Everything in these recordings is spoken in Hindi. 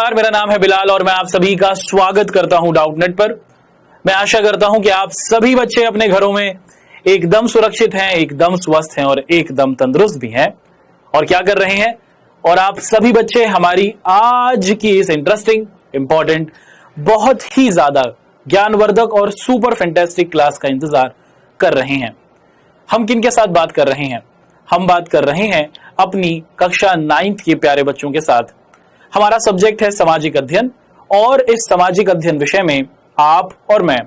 नमस्कार, मेरा नाम है बिलाल और मैं आप सभी का स्वागत करता हूं डाउटनेट पर। मैं आशा करता हूं कि आप सभी बच्चे अपने घरों में एकदम सुरक्षित हैं, एकदम स्वस्थ हैं और एकदम तंदुरुस्त भी हैं। और क्या कर रहे हैं? और आप सभी बच्चे हमारी आज की इस इंटरेस्टिंग, इंपॉर्टेंट, बहुत ही ज्यादा ज्ञानवर्धक और सुपर फैंटास्टिक क्लास का इंतजार कर रहे हैं। हम किन के साथ बात कर रहे हैं? हम बात कर रहे हैं अपनी कक्षा 9th के प्यारे बच्चों के साथ। हमारा सब्जेक्ट है सामाजिक अध्ययन और इस सामाजिक अध्ययन विषय में आप और मैं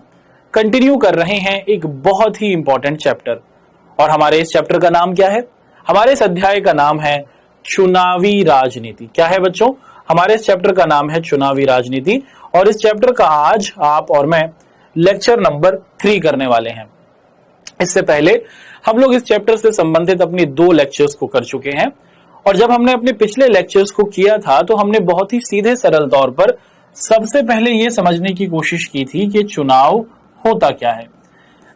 कंटिन्यू कर रहे हैं एक बहुत ही इंपॉर्टेंट चैप्टर। और हमारे इस चैप्टर का नाम क्या है? हमारे इस अध्याय का नाम है चुनावी राजनीति। क्या है बच्चों? हमारे इस चैप्टर का नाम है चुनावी राजनीति और इस चैप्टर का आज आप और मैं लेक्चर नंबर 3 करने वाले हैं। इससे पहले हम लोग इस चैप्टर से संबंधित अपनी 2 लेक्चर्स को कर चुके हैं और जब हमने अपने पिछले लेक्चर्स को किया था तो हमने बहुत ही सीधे सरल तौर पर सबसे पहले यह समझने की कोशिश की थी कि चुनाव होता क्या है।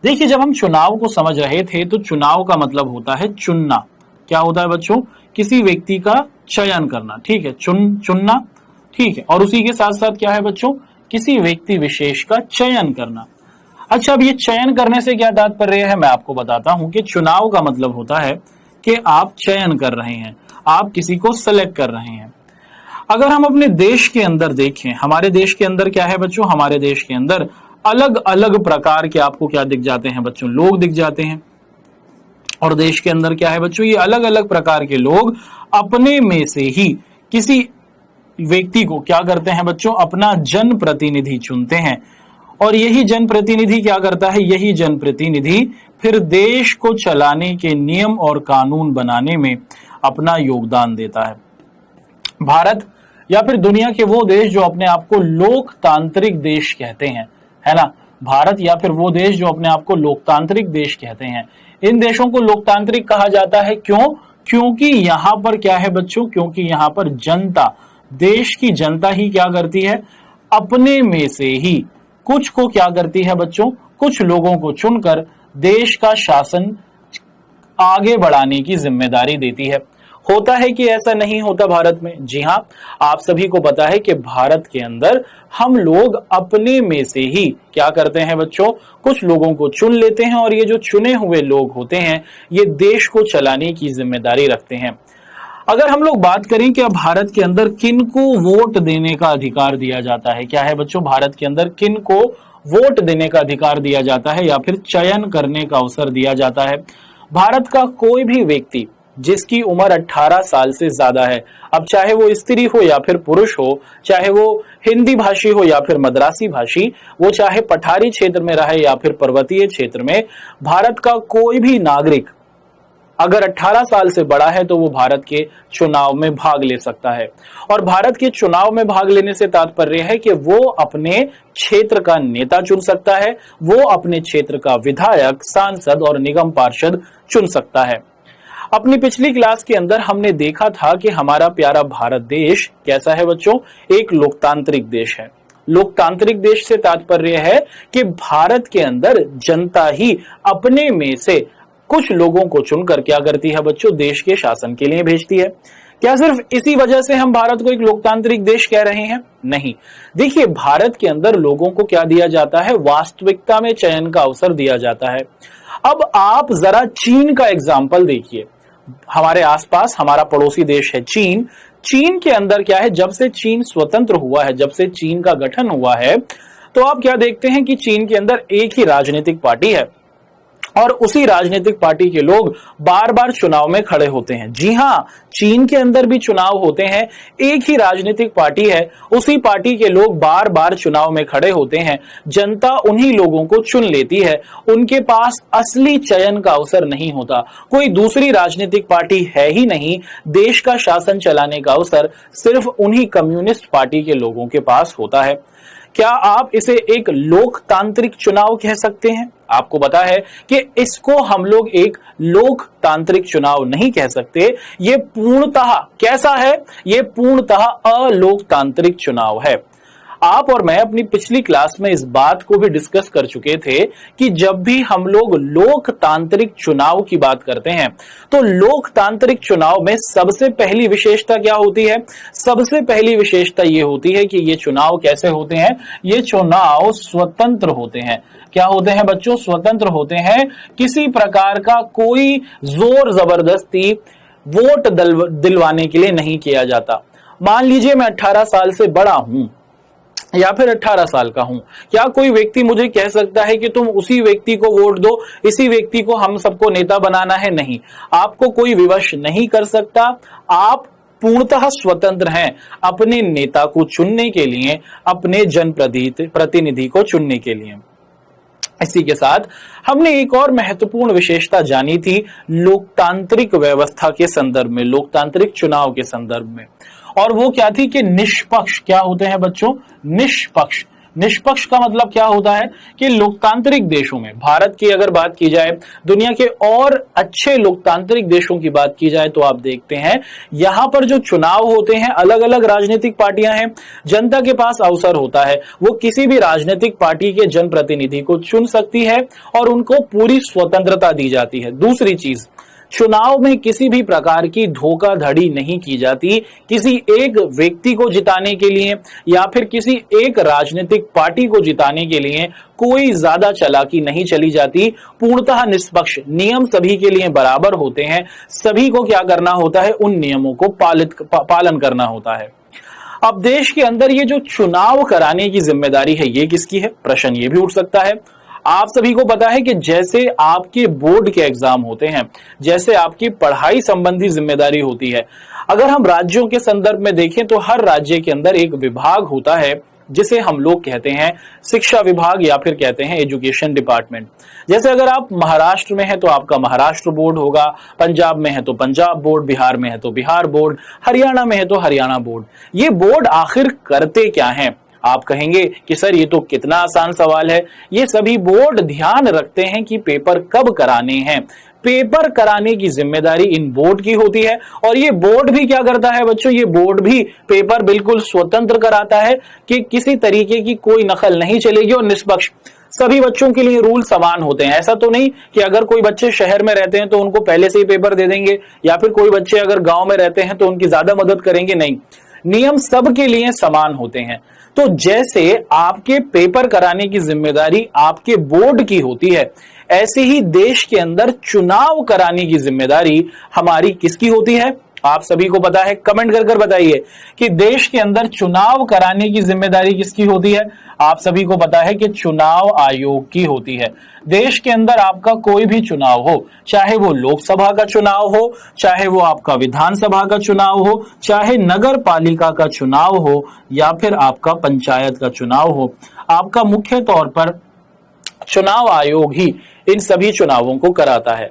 देखिए, जब हम चुनाव को समझ रहे थे तो चुनाव का मतलब होता है चुनना। क्या होता है बच्चों? किसी व्यक्ति का चयन करना। ठीक है, चुनना। ठीक है, और उसी के साथ साथ क्या है बच्चों? किसी व्यक्ति विशेष का चयन करना। अच्छा, अब ये चयन करने से क्या तात्पर्य है मैं आपको बताता हूं कि चुनाव का मतलब होता है कि आप चयन कर रहे हैं, आप किसी को सेलेक्ट कर रहे हैं। अगर हम अपने देश के अंदर देखें, हमारे देश के अंदर क्या है बच्चों? हमारे देश के अंदर अलग अलग प्रकार के आपको क्या दिख जाते हैं बच्चों? लोग दिख जाते हैं। और देश के अंदर क्या है बच्चों? ये अलग अलग प्रकार के लोग अपने में से ही किसी व्यक्ति को क्या करते हैं बच्चों? अपना जनप्रतिनिधि चुनते हैं। और यही जनप्रतिनिधि क्या करता है? यही जनप्रतिनिधि फिर देश को चलाने के नियम और कानून बनाने में अपना योगदान देता है। भारत या फिर दुनिया के वो देश जो अपने आप को लोकतांत्रिक देश कहते हैं, है ना? भारत या फिर वो देश जो अपने आप को लोकतांत्रिक देश कहते हैं, इन देशों को लोकतांत्रिक कहा जाता है। क्यों? क्योंकि यहां पर क्या है बच्चों? क्योंकि यहां पर जनता, देश की जनता ही क्या करती है? अपने में से ही कुछ को क्या करती है बच्चों? कुछ लोगों को चुनकर देश का शासन आगे बढ़ाने की जिम्मेदारी देती है। होता है कि ऐसा नहीं होता भारत में? जी हां, आप सभी को पता है कि भारत के अंदर हम लोग अपने में से ही क्या करते हैं बच्चों? कुछ लोगों को चुन लेते हैं और ये जो चुने हुए लोग होते हैं ये देश को चलाने की जिम्मेदारी रखते हैं। अगर हम लोग बात करें कि अब भारत के अंदर किनको वोट देने का अधिकार दिया जाता है, क्या है बच्चों? भारत के अंदर किनको वोट देने का अधिकार दिया जाता है या फिर चयन करने का अवसर दिया जाता है? भारत का कोई भी व्यक्ति जिसकी उम्र 18 साल से ज्यादा है, अब चाहे वो स्त्री हो या फिर पुरुष हो, चाहे वो हिंदी भाषी हो या फिर मद्रासी भाषी, वो चाहे पठारी क्षेत्र में रहे या फिर पर्वतीय क्षेत्र में, भारत का कोई भी नागरिक अगर 18 साल से बड़ा है तो वो भारत के चुनाव में भाग ले सकता है। और भारत के चुनाव में भाग लेने से तात्पर्य है कि वो अपने क्षेत्र का नेता चुन सकता है, वो अपने क्षेत्र का विधायक, सांसद और निगम पार्षद चुन सकता है। अपनी पिछली क्लास के अंदर हमने देखा था कि हमारा प्यारा भारत देश कैसा है बच्चों? एक लोकतांत्रिक देश है। लोकतांत्रिक देश से तात्पर्य है कि भारत के अंदर जनता ही अपने में से कुछ लोगों को चुनकर क्या करती है बच्चों? देश के शासन के लिए भेजती है। क्या सिर्फ इसी वजह से हम भारत को एक लोकतांत्रिक देश कह रहे हैं? नहीं। देखिए, भारत के अंदर लोगों को क्या दिया जाता है? वास्तविकता में चयन का अवसर दिया जाता है। अब आप जरा चीन का एग्जाम्पल देखिए। हमारे आसपास हमारा पड़ोसी देश है चीन। चीन के अंदर क्या है? जब से चीन स्वतंत्र हुआ है, जब से चीन का गठन हुआ है, तो आप क्या देखते हैं कि चीन के अंदर एक ही राजनीतिक पार्टी है और उसी राजनीतिक पार्टी के लोग बार बार चुनाव में खड़े होते हैं। जी हां, चीन के अंदर भी चुनाव होते हैं, एक ही राजनीतिक पार्टी है, उसी पार्टी के लोग बार बार चुनाव में खड़े होते हैं, जनता उन्हीं लोगों को चुन लेती है, उनके पास असली चयन का अवसर नहीं होता। कोई दूसरी राजनीतिक पार्टी है ही नहीं, देश का शासन चलाने का अवसर सिर्फ उन्हीं कम्युनिस्ट पार्टी के लोगों के पास होता है। क्या आप इसे एक लोकतांत्रिक चुनाव कह सकते हैं? आपको पता है कि इसको हम लोग एक लोकतांत्रिक चुनाव नहीं कह सकते। ये पूर्णतः कैसा है? ये पूर्णतः अलोकतांत्रिक चुनाव है। आप और मैं अपनी पिछली क्लास में इस बात को भी डिस्कस कर चुके थे कि जब भी हम लोग लोकतांत्रिक चुनाव की बात करते हैं तो लोकतांत्रिक चुनाव में सबसे पहली विशेषता क्या होती है? सबसे पहली विशेषता ये होती है कि ये चुनाव कैसे होते हैं? ये चुनाव स्वतंत्र होते हैं। क्या होते हैं बच्चों? स्वतंत्र होते हैं। किसी प्रकार का कोई जोर जबरदस्ती वोट दिलवाने के लिए नहीं किया जाता। मान लीजिए मैं 18 साल से बड़ा हूं या फिर 18 साल का हूं, क्या कोई व्यक्ति मुझे कह सकता है कि तुम उसी व्यक्ति को वोट दो, इसी व्यक्ति को हम सबको नेता बनाना है? नहीं, आपको कोई विवश नहीं कर सकता। आप पूर्णतः स्वतंत्र हैं अपने नेता को चुनने के लिए, अपने जनप्रतिनिधि को चुनने के लिए। इसी के साथ हमने एक और महत्वपूर्ण विशेषता जानी थी लोकतांत्रिक व्यवस्था के संदर्भ में, लोकतांत्रिक चुनाव के संदर्भ में, और वो क्या थी कि निष्पक्ष। क्या होते हैं बच्चों? निष्पक्ष। निष्पक्ष का मतलब क्या होता है कि लोकतांत्रिक देशों में, भारत की अगर बात की जाए, दुनिया के और अच्छे लोकतांत्रिक देशों की बात की जाए तो आप देखते हैं यहां पर जो चुनाव होते हैं, अलग अलग राजनीतिक पार्टियां हैं, जनता के पास अवसर होता है, वो किसी भी राजनीतिक पार्टी के जनप्रतिनिधि को चुन सकती है और उनको पूरी स्वतंत्रता दी जाती है। दूसरी चीज, चुनाव में किसी भी प्रकार की धोखाधड़ी नहीं की जाती। किसी एक व्यक्ति को जिताने के लिए या फिर किसी एक राजनीतिक पार्टी को जिताने के लिए कोई ज्यादा चालाकी नहीं चली जाती। पूर्णतः निष्पक्ष, नियम सभी के लिए बराबर होते हैं। सभी को क्या करना होता है? उन नियमों को पालन करना होता है। अब देश के अंदर ये जो चुनाव कराने की जिम्मेदारी है, ये किसकी है? प्रश्न ये भी उठ सकता है। आप सभी को पता है कि जैसे आपके बोर्ड के एग्जाम होते हैं, जैसे आपकी पढ़ाई संबंधी जिम्मेदारी होती है, अगर हम राज्यों के संदर्भ में देखें तो हर राज्य के अंदर एक विभाग होता है जिसे हम लोग कहते हैं शिक्षा विभाग या फिर कहते हैं एजुकेशन डिपार्टमेंट। जैसे अगर आप महाराष्ट्र में हैं तो आपका महाराष्ट्र बोर्ड होगा, पंजाब में है तो पंजाब बोर्ड, बिहार में है तो बिहार बोर्ड, हरियाणा में है तो हरियाणा बोर्ड। ये बोर्ड आखिर करते क्या हैं? आप कहेंगे कि सर ये तो कितना आसान सवाल है। ये सभी बोर्ड ध्यान रखते हैं कि पेपर कब कराने हैं। पेपर कराने की जिम्मेदारी इन बोर्ड की होती है और ये बोर्ड भी क्या करता है बच्चों? ये बोर्ड भी पेपर बिल्कुल स्वतंत्र कराता है कि किसी तरीके की कोई नकल नहीं चलेगी और निष्पक्ष। सभी बच्चों के लिए रूल समान होते हैं। ऐसा तो नहीं कि अगर कोई बच्चे शहर में रहते हैं तो उनको पहले से ही पेपर दे देंगे या फिर कोई बच्चे अगर गांव में रहते हैं तो उनकी ज्यादा मदद करेंगे। नहीं, नियम सबके लिए समान होते हैं। तो जैसे आपके पेपर कराने की जिम्मेदारी आपके बोर्ड की होती है, ऐसे ही देश के अंदर चुनाव कराने की जिम्मेदारी हमारी किसकी होती है? आप सभी को पता है, कमेंट कर बताइए कि देश के अंदर चुनाव कराने की जिम्मेदारी किसकी होती है? आप सभी को पता है कि चुनाव आयोग की होती है। देश के अंदर आपका कोई भी चुनाव हो, चाहे वो लोकसभा का चुनाव हो, चाहे वो आपका विधानसभा का चुनाव हो, चाहे नगर पालिका का चुनाव हो या फिर आपका पंचायत का चुनाव हो, आपका मुख्य तौर पर चुनाव आयोग ही इन सभी चुनावों को कराता है।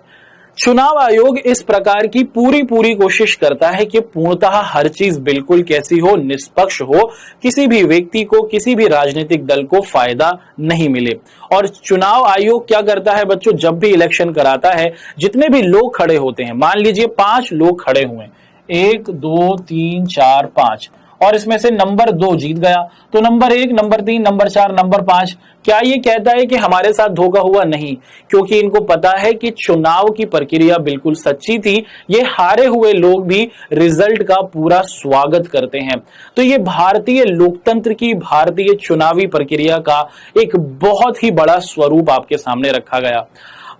चुनाव आयोग इस प्रकार की पूरी कोशिश करता है कि पूर्णतः हर चीज बिल्कुल कैसी हो? निष्पक्ष हो, किसी भी व्यक्ति को, किसी भी राजनीतिक दल को फायदा नहीं मिले। और चुनाव आयोग क्या करता है बच्चों? जब भी इलेक्शन कराता है, जितने भी लोग खड़े होते हैं, मान लीजिए 5 लोग खड़े हुए, 1 2 3 4 5, और इसमें से नंबर 2 जीत गया, तो नंबर 1, नंबर 3, नंबर 4, नंबर 5 क्या ये कहता है कि हमारे साथ धोखा हुआ? नहीं, क्योंकि इनको पता है कि चुनाव की प्रक्रिया बिल्कुल सच्ची थी। ये हारे हुए लोग भी रिजल्ट का पूरा स्वागत करते हैं। तो ये भारतीय लोकतंत्र की, भारतीय चुनावी प्रक्रिया का एक बहुत ही बड़ा स्वरूप आपके सामने रखा गया।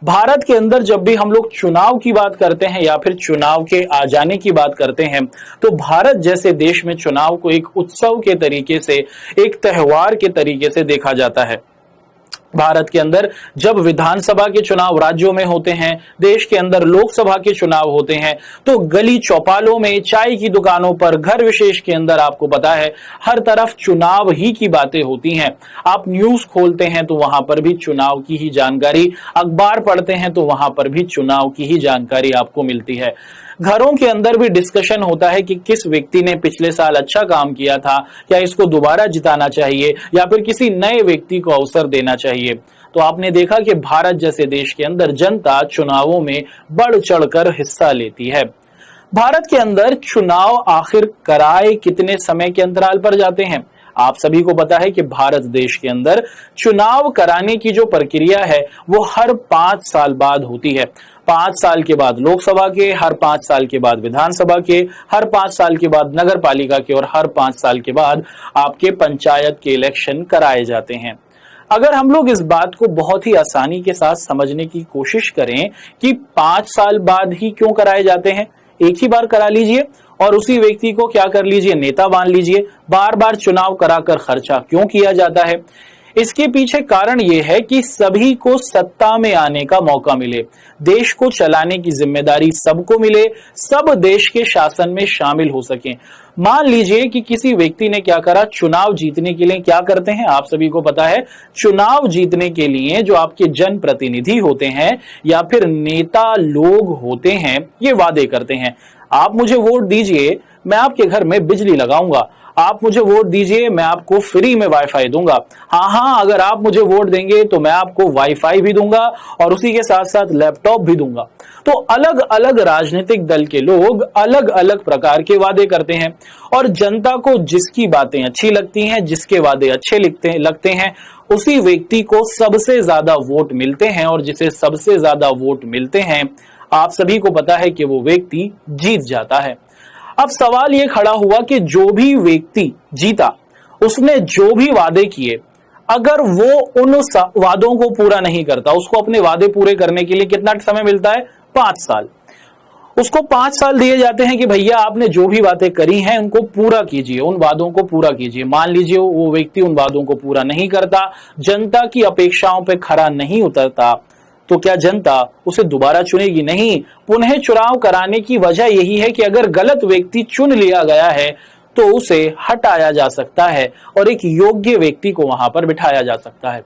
भारत के अंदर जब भी हम लोग चुनाव की बात करते हैं या फिर चुनाव के आ जाने की बात करते हैं तो भारत जैसे देश में चुनाव को एक उत्सव के तरीके से, एक त्योहार के तरीके से देखा जाता है। भारत के अंदर जब विधानसभा के चुनाव राज्यों में होते हैं, देश के अंदर लोकसभा के चुनाव होते हैं, तो गली चौपालों में, चाय की दुकानों पर, घर विशेष के अंदर आपको पता है हर तरफ चुनाव ही की बातें होती हैं। आप न्यूज खोलते हैं तो वहां पर भी चुनाव की ही जानकारी, अखबार पढ़ते हैं तो वहां पर भी चुनाव की ही जानकारी आपको मिलती है। घरों के अंदर भी डिस्कशन होता है कि किस व्यक्ति ने पिछले साल अच्छा काम किया था, क्या इसको दोबारा जिताना चाहिए या फिर किसी नए व्यक्ति को अवसर देना चाहिए। तो आपने देखा कि भारत जैसे देश के अंदर जनता चुनावों में बढ़ चढ़कर हिस्सा लेती है। भारत के अंदर चुनाव आखिर कराए कितने समय के अंतराल पर जाते हैं? आप सभी को पता है कि भारत देश के अंदर चुनाव कराने की जो प्रक्रिया है वो हर 5 साल बाद होती है। 5 साल के बाद लोकसभा के, हर 5 साल के बाद विधानसभा के, हर 5 साल के बाद नगर पालिका के और हर 5 साल के बाद आपके पंचायत के इलेक्शन कराए जाते हैं। अगर हम लोग इस बात को बहुत ही आसानी के साथ समझने की कोशिश करें कि 5 साल बाद ही क्यों कराए जाते हैं, एक ही बार करा लीजिए और उसी व्यक्ति को क्या कर लीजिए, नेता मान लीजिए। बार बार चुनाव कराकर खर्चा क्यों किया जाता है? इसके पीछे कारण यह है कि सभी को सत्ता में आने का मौका मिले, देश को चलाने की जिम्मेदारी सबको मिले, सब देश के शासन में शामिल हो सकें। मान लीजिए कि किसी व्यक्ति ने क्या करा, चुनाव जीतने के लिए क्या करते हैं, आप सभी को पता है, चुनाव जीतने के लिए जो आपके जनप्रतिनिधि होते हैं या फिर नेता लोग होते हैं, ये वादे करते हैं। आप मुझे वोट दीजिए, मैं आपके घर में बिजली लगाऊंगा। आप मुझे वोट दीजिए, मैं आपको फ्री में वाईफाई दूंगा। हाँ, अगर आप मुझे वोट देंगे तो मैं आपको वाईफाई भी दूंगा और उसी के साथ साथ लैपटॉप भी दूंगा। तो अलग अलग राजनीतिक दल के लोग अलग अलग प्रकार के वादे करते हैं और जनता को जिसकी बातें अच्छी लगती हैं, जिसके वादे अच्छे लगते हैं, उसी व्यक्ति को सबसे ज्यादा वोट मिलते हैं और जिसे सबसे ज्यादा वोट मिलते हैं, आप सभी को पता है कि वो व्यक्ति जीत जाता है। अब सवाल ये खड़ा हुआ कि जो भी व्यक्ति जीता, उसने जो भी वादे किए, अगर वो उन वादों को पूरा नहीं करता, उसको अपने वादे पूरे करने के लिए कितना समय मिलता है? 5 साल। उसको 5 साल दिए जाते हैं कि भैया आपने जो भी बातें करी हैं उनको पूरा कीजिए, उन वादों को पूरा कीजिए। मान लीजिए वो व्यक्ति उन वादों को पूरा नहीं करता, जनता की अपेक्षाओं पर खरा नहीं उतरता, तो क्या जनता उसे दोबारा चुनेगी? नहीं। पुनः चुनाव कराने की वजह यही है कि अगर गलत व्यक्ति चुन लिया गया है तो उसे हटाया जा सकता है और एक योग्य व्यक्ति को वहां पर बिठाया जा सकता है।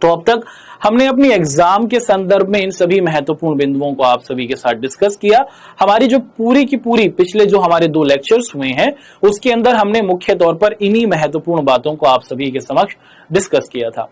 तो अब तक हमने अपनी एग्जाम के संदर्भ में इन सभी महत्वपूर्ण बिंदुओं को आप सभी के साथ डिस्कस किया। हमारी जो पूरी की पूरी पिछले जो हमारे 2 लेक्चर्स हुए हैं उसके अंदर हमने मुख्य तौर पर इन्हीं महत्वपूर्ण बातों को आप सभी के समक्ष डिस्कस किया था।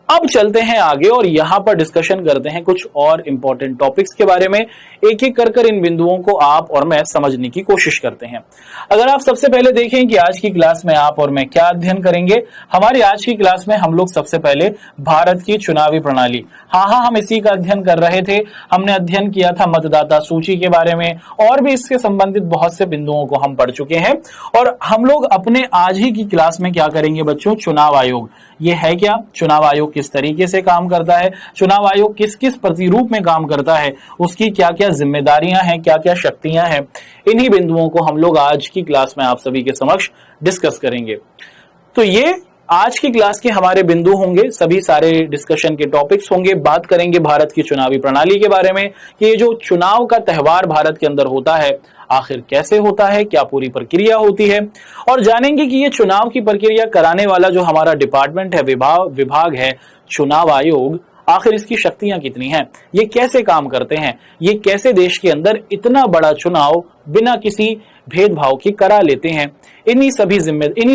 अब चलते हैं आगे और यहां पर डिस्कशन करते हैं कुछ और इंपॉर्टेंट टॉपिक्स के बारे में। एक एक कर इन बिंदुओं को आप और मैं समझने की कोशिश करते हैं। अगर आप सबसे पहले देखें कि आज की क्लास में आप और मैं क्या अध्ययन करेंगे, हमारी आज की क्लास में हम लोग सबसे पहले भारत की चुनावी प्रणाली, हाँ हम इसी का अध्ययन कर रहे थे। हमने अध्ययन किया था मतदाता सूची के बारे में और भी इसके संबंधित बहुत से बिंदुओं को हम पढ़ चुके हैं। और हम लोग अपने आज ही की क्लास में क्या करेंगे बच्चों? चुनाव आयोग, ये है क्या? चुनाव आयोग किस तरीके से काम करता है, चुनाव आयोग किस किस प्रतिरूप में काम करता है, उसकी क्या क्या जिम्मेदारियां हैं, क्या क्या शक्तियां हैं, इन्हीं बिंदुओं को हम लोग आज की क्लास में आप सभी के समक्ष डिस्कस करेंगे। तो ये आज की क्लास के हमारे बिंदु होंगे, सभी सारे डिस्कशन के टॉपिक्स होंगे। बात करेंगे भारत की चुनावी प्रणाली के बारे में कि ये जो चुनाव का त्यौहार भारत के अंदर होता है आखिर कैसे होता है, क्या पूरी प्रक्रिया होती है, और जानेंगे कि ये चुनाव की प्रक्रिया कराने वाला जो हमारा डिपार्टमेंट है, विभाग है, चुनाव आयोग, आखिर इसकी शक्तियां कितनी हैं, ये कैसे काम करते हैं, ये कैसे देश के अंदर इतना बड़ा चुनाव बिना किसी भेदभाव के करा लेते हैं। इन्हीं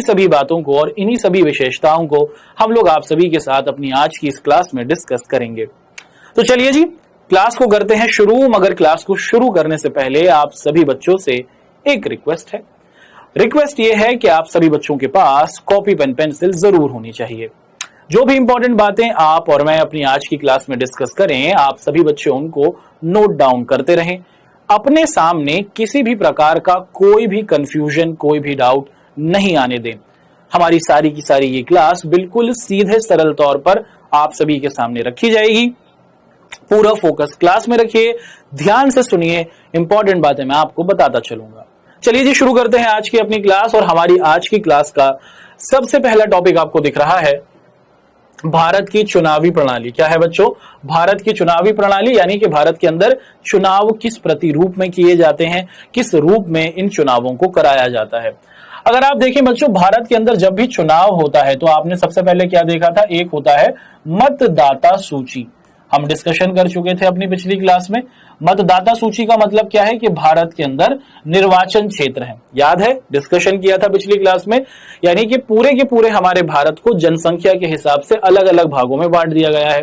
सभी बातों को और इन्हीं सभी विशेषताओं को हम लोग आप सभी के साथ अपनी आज की इस क्लास में डिस्कस करेंगे। तो चलिए जी क्लास को करते हैं शुरू। मगर क्लास को शुरू करने से पहले आप सभी बच्चों से एक रिक्वेस्ट है। रिक्वेस्ट ये है कि आप सभी बच्चों के पास कॉपी पेंसिल जरूर होनी चाहिए। जो भी इंपॉर्टेंट बातें आप और मैं अपनी आज की क्लास में डिस्कस करें, आप सभी बच्चे उनको नोट डाउन करते रहें। अपने सामने किसी भी प्रकार का कोई भी कंफ्यूजन, कोई भी डाउट नहीं आने दें। हमारी सारी की सारी ये क्लास बिल्कुल सीधे सरल तौर पर आप सभी के सामने रखी जाएगी। पूरा फोकस क्लास में रखिए, ध्यान से सुनिए, इंपॉर्टेंट बातें मैं आपको बताता चलूंगा। चलिए जी शुरू करते हैं आज की अपनी क्लास। और हमारी आज की क्लास का सबसे पहला टॉपिक आपको दिख रहा है भारत की चुनावी प्रणाली। क्या है बच्चों? भारत की चुनावी प्रणाली, यानी कि भारत के अंदर चुनाव किस प्रतिरूप में किए जाते हैं, किस रूप में इन चुनावों को कराया जाता है। अगर आप देखें बच्चों, भारत के अंदर जब भी चुनाव होता है तो आपने सबसे पहले क्या देखा था? एक होता है मतदाता सूची। हम डिस्कशन कर चुके थे अपनी पिछली क्लास में। मतदाता सूची का मतलब क्या है कि भारत के अंदर निर्वाचन क्षेत्र है, याद है डिस्कशन किया था पिछली क्लास में, यानी कि पूरे के पूरे हमारे भारत को जनसंख्या के हिसाब से अलग अलग भागों में बांट दिया गया है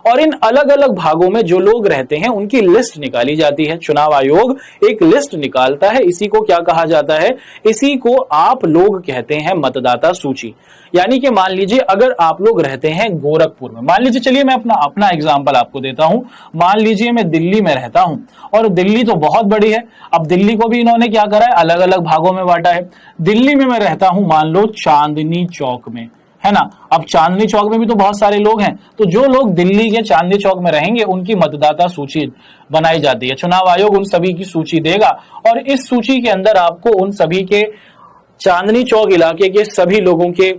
और इन अलग अलग भागों में जो लोग रहते हैं उनकी लिस्ट निकाली जाती है। चुनाव आयोग एक लिस्ट निकालता है, इसी को क्या कहा जाता है, इसी को आप लोग कहते हैं मतदाता सूची। यानी कि मान लीजिए अगर आप लोग रहते हैं गोरखपुर में, मान लीजिए, चलिए मैं अपना एग्जांपल आपको देता हूं। मान लीजिए मैं दिल्ली में रहता हूं और दिल्ली तो बहुत बड़ी है। अब दिल्ली को भी इन्होंने क्या करा है, अलग अलग भागों में बांटा है। दिल्ली में मैं रहता हूं मान लो चांदनी चौक में, है ना। अब चांदनी चौक में भी तो बहुत सारे लोग हैं, तो जो लोग दिल्ली के चांदनी चौक में रहेंगे उनकी मतदाता सूची बनाई जाती है। चुनाव आयोग उन सभी की सूची देगा और इस सूची के अंदर आपको उन सभी के चांदनी चौक इलाके के सभी लोगों के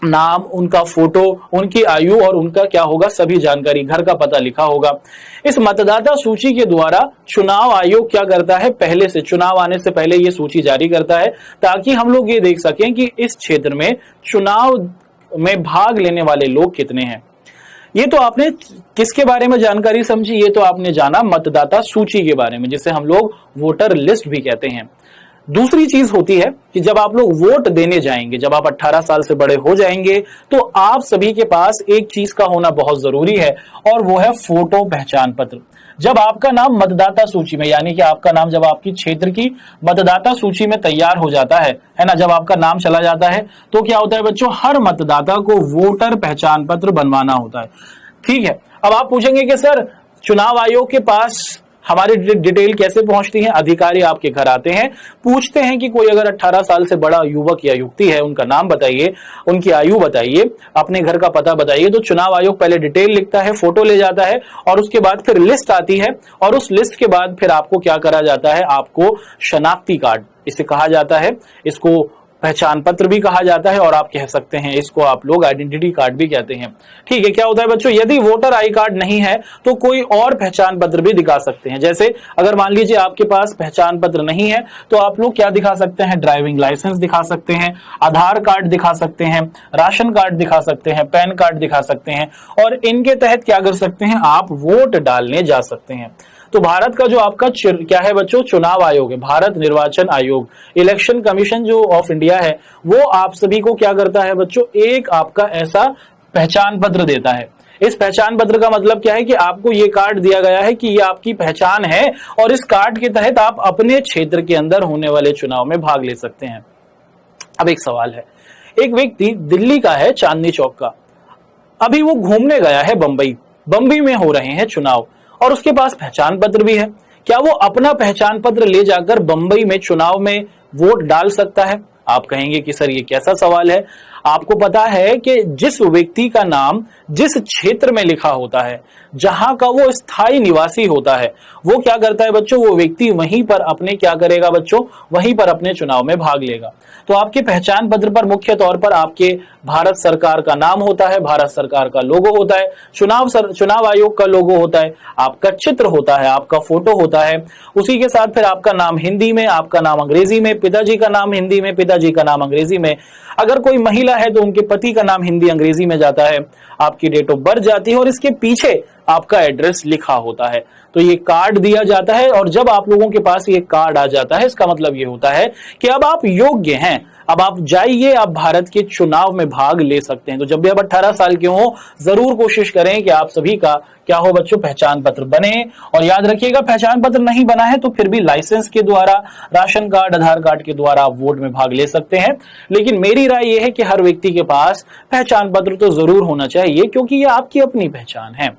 नाम, उनका फोटो, उनकी आयु और उनका क्या होगा, सभी जानकारी, घर का पता लिखा होगा। इस मतदाता सूची के द्वारा चुनाव आयोग क्या करता है, पहले से चुनाव आने से पहले ये सूची जारी करता है ताकि हम लोग ये देख सकें कि इस क्षेत्र में चुनाव में भाग लेने वाले लोग कितने हैं। ये तो आपने किसके बारे में जानकारी समझी, ये तो आपने जाना मतदाता सूची के बारे में, जिसे हम लोग वोटर लिस्ट भी कहते हैं। दूसरी चीज होती है कि जब आप लोग वोट देने जाएंगे, जब आप 18 साल से बड़े हो जाएंगे, तो आप सभी के पास एक चीज का होना बहुत जरूरी है और वो है फोटो पहचान पत्र। जब आपका नाम मतदाता सूची में, यानी कि आपका नाम जब आपकी क्षेत्र की मतदाता सूची में तैयार हो जाता है ना, जब आपका नाम चला जाता है, तो क्या होता है बच्चों, हर मतदाता को वोटर पहचान पत्र बनवाना होता है। ठीक है। अब आप पूछेंगे कि सर चुनाव आयोग के पास हमारी डिटेल कैसे पहुंचती है। अधिकारी आपके घर आते हैं, पूछते हैं कि कोई अगर 18 साल से बड़ा युवक या युवती है, उनका नाम बताइए, उनकी आयु बताइए, अपने घर का पता बताइए। तो चुनाव आयोग पहले डिटेल लिखता है, फोटो ले जाता है और उसके बाद फिर लिस्ट आती है और उस लिस्ट के बाद फिर आपको क्या करा जाता है, आपको शनाख्ती कार्ड, इसे कहा जाता है, इसको पहचान पत्र भी कहा जाता है और आप कह सकते हैं इसको आप लोग आइडेंटिटी कार्ड भी कहते हैं। ठीक है। क्या होता है बच्चों, यदि वोटर आई कार्ड नहीं है तो कोई और पहचान पत्र भी दिखा सकते हैं। जैसे अगर मान लीजिए आपके पास पहचान पत्र नहीं है तो आप लोग क्या दिखा सकते हैं, ड्राइविंग लाइसेंस दिखा सकते हैं, आधार कार्ड दिखा सकते हैं, राशन कार्ड दिखा सकते हैं, पैन कार्ड दिखा सकते हैं और इनके तहत क्या कर सकते हैं, आप वोट डालने जा सकते हैं। तो भारत का जो आपका क्या है बच्चों, चुनाव आयोग है, भारत निर्वाचन आयोग, इलेक्शन कमीशन जो ऑफ इंडिया है, वो आप सभी को क्या करता है बच्चों, एक आपका ऐसा पहचान पत्र देता है। इस पहचान पत्र का मतलब क्या है कि आपको ये कार्ड दिया गया है कि ये आपकी पहचान है और इस कार्ड के तहत आप अपने क्षेत्र के अंदर होने वाले चुनाव में भाग ले सकते हैं। अब एक सवाल है, एक व्यक्ति दिल्ली का है, चांदनी चौक का, अभी वो घूमने गया है बंबई में हो रहे हैं चुनाव और उसके पास पहचान पत्र भी है। क्या वो अपना पहचान पत्र ले जाकर बंबई में चुनाव में वोट डाल सकता है? आप कहेंगे कि सर ये कैसा सवाल है। आपको पता है कि जिस व्यक्ति का नाम जिस क्षेत्र में लिखा होता है, जहां का वो स्थायी निवासी होता है, वो क्या करता है बच्चों, वो व्यक्ति वहीं पर अपने क्या करेगा बच्चों, वहीं पर अपने चुनाव में भाग लेगा। तो आपके पहचान पत्र पर मुख्य तौर पर आपके भारत सरकार का नाम होता है, भारत सरकार का लोगो होता है, चुनाव आयोग का लोगो होता है, आपका चित्र होता है, आपका फोटो होता है, उसी के साथ फिर आपका नाम हिंदी में, आपका नाम अंग्रेजी में, पिताजी का नाम हिंदी में, पिताजी का नाम अंग्रेजी में, अगर कोई महिला है तो उनके पति का नाम हिंदी अंग्रेजी में जाता है, आपकी डेट ऑफ बर्थ जाती है और इसके पीछे आपका एड्रेस लिखा होता है। तो ये कार्ड दिया जाता है और जब आप लोगों के पास ये कार्ड आ जाता है, इसका मतलब ये होता है कि अब आप योग्य हैं, अब आप जाइए, आप भारत के चुनाव में भाग ले सकते हैं। तो जब भी आप 18 साल के हो, जरूर कोशिश करें कि आप सभी का क्या हो बच्चों, पहचान पत्र बने। और याद रखिएगा, पहचान पत्र नहीं बना है तो फिर भी लाइसेंस के द्वारा, राशन कार्ड, आधार कार्ड के द्वारा आप वोट में भाग ले सकते हैं। लेकिन मेरी राय यह है कि हर व्यक्ति के पास पहचान पत्र तो जरूर होना चाहिए, क्योंकि ये आपकी अपनी पहचान है।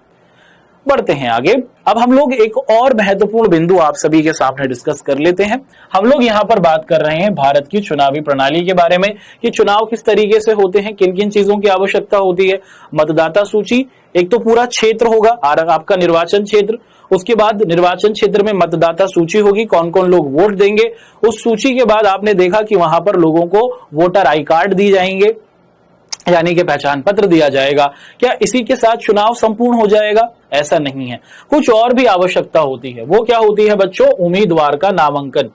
बढ़ते हैं आगे। अब हम लोग एक और महत्वपूर्ण बिंदु आप सभी के सामने डिस्कस कर लेते हैं। हम लोग यहाँ पर बात कर रहे हैं भारत की चुनावी प्रणाली के बारे में कि चुनाव किस तरीके से होते हैं, किन किन चीजों की आवश्यकता होती है। मतदाता सूची, एक तो पूरा क्षेत्र होगा आपका निर्वाचन क्षेत्र, उसके बाद निर्वाचन क्षेत्र में मतदाता सूची होगी, कौन कौन लोग वोट देंगे। उस सूची के बाद आपने देखा कि वहां पर लोगों को वोटर आई कार्ड दी जाएंगे, यानी कि पहचान पत्र दिया जाएगा। क्या इसी के साथ चुनाव संपूर्ण हो जाएगा? ऐसा नहीं है, कुछ और भी आवश्यकता होती है। वो क्या होती है बच्चों? उम्मीदवार का नामांकन।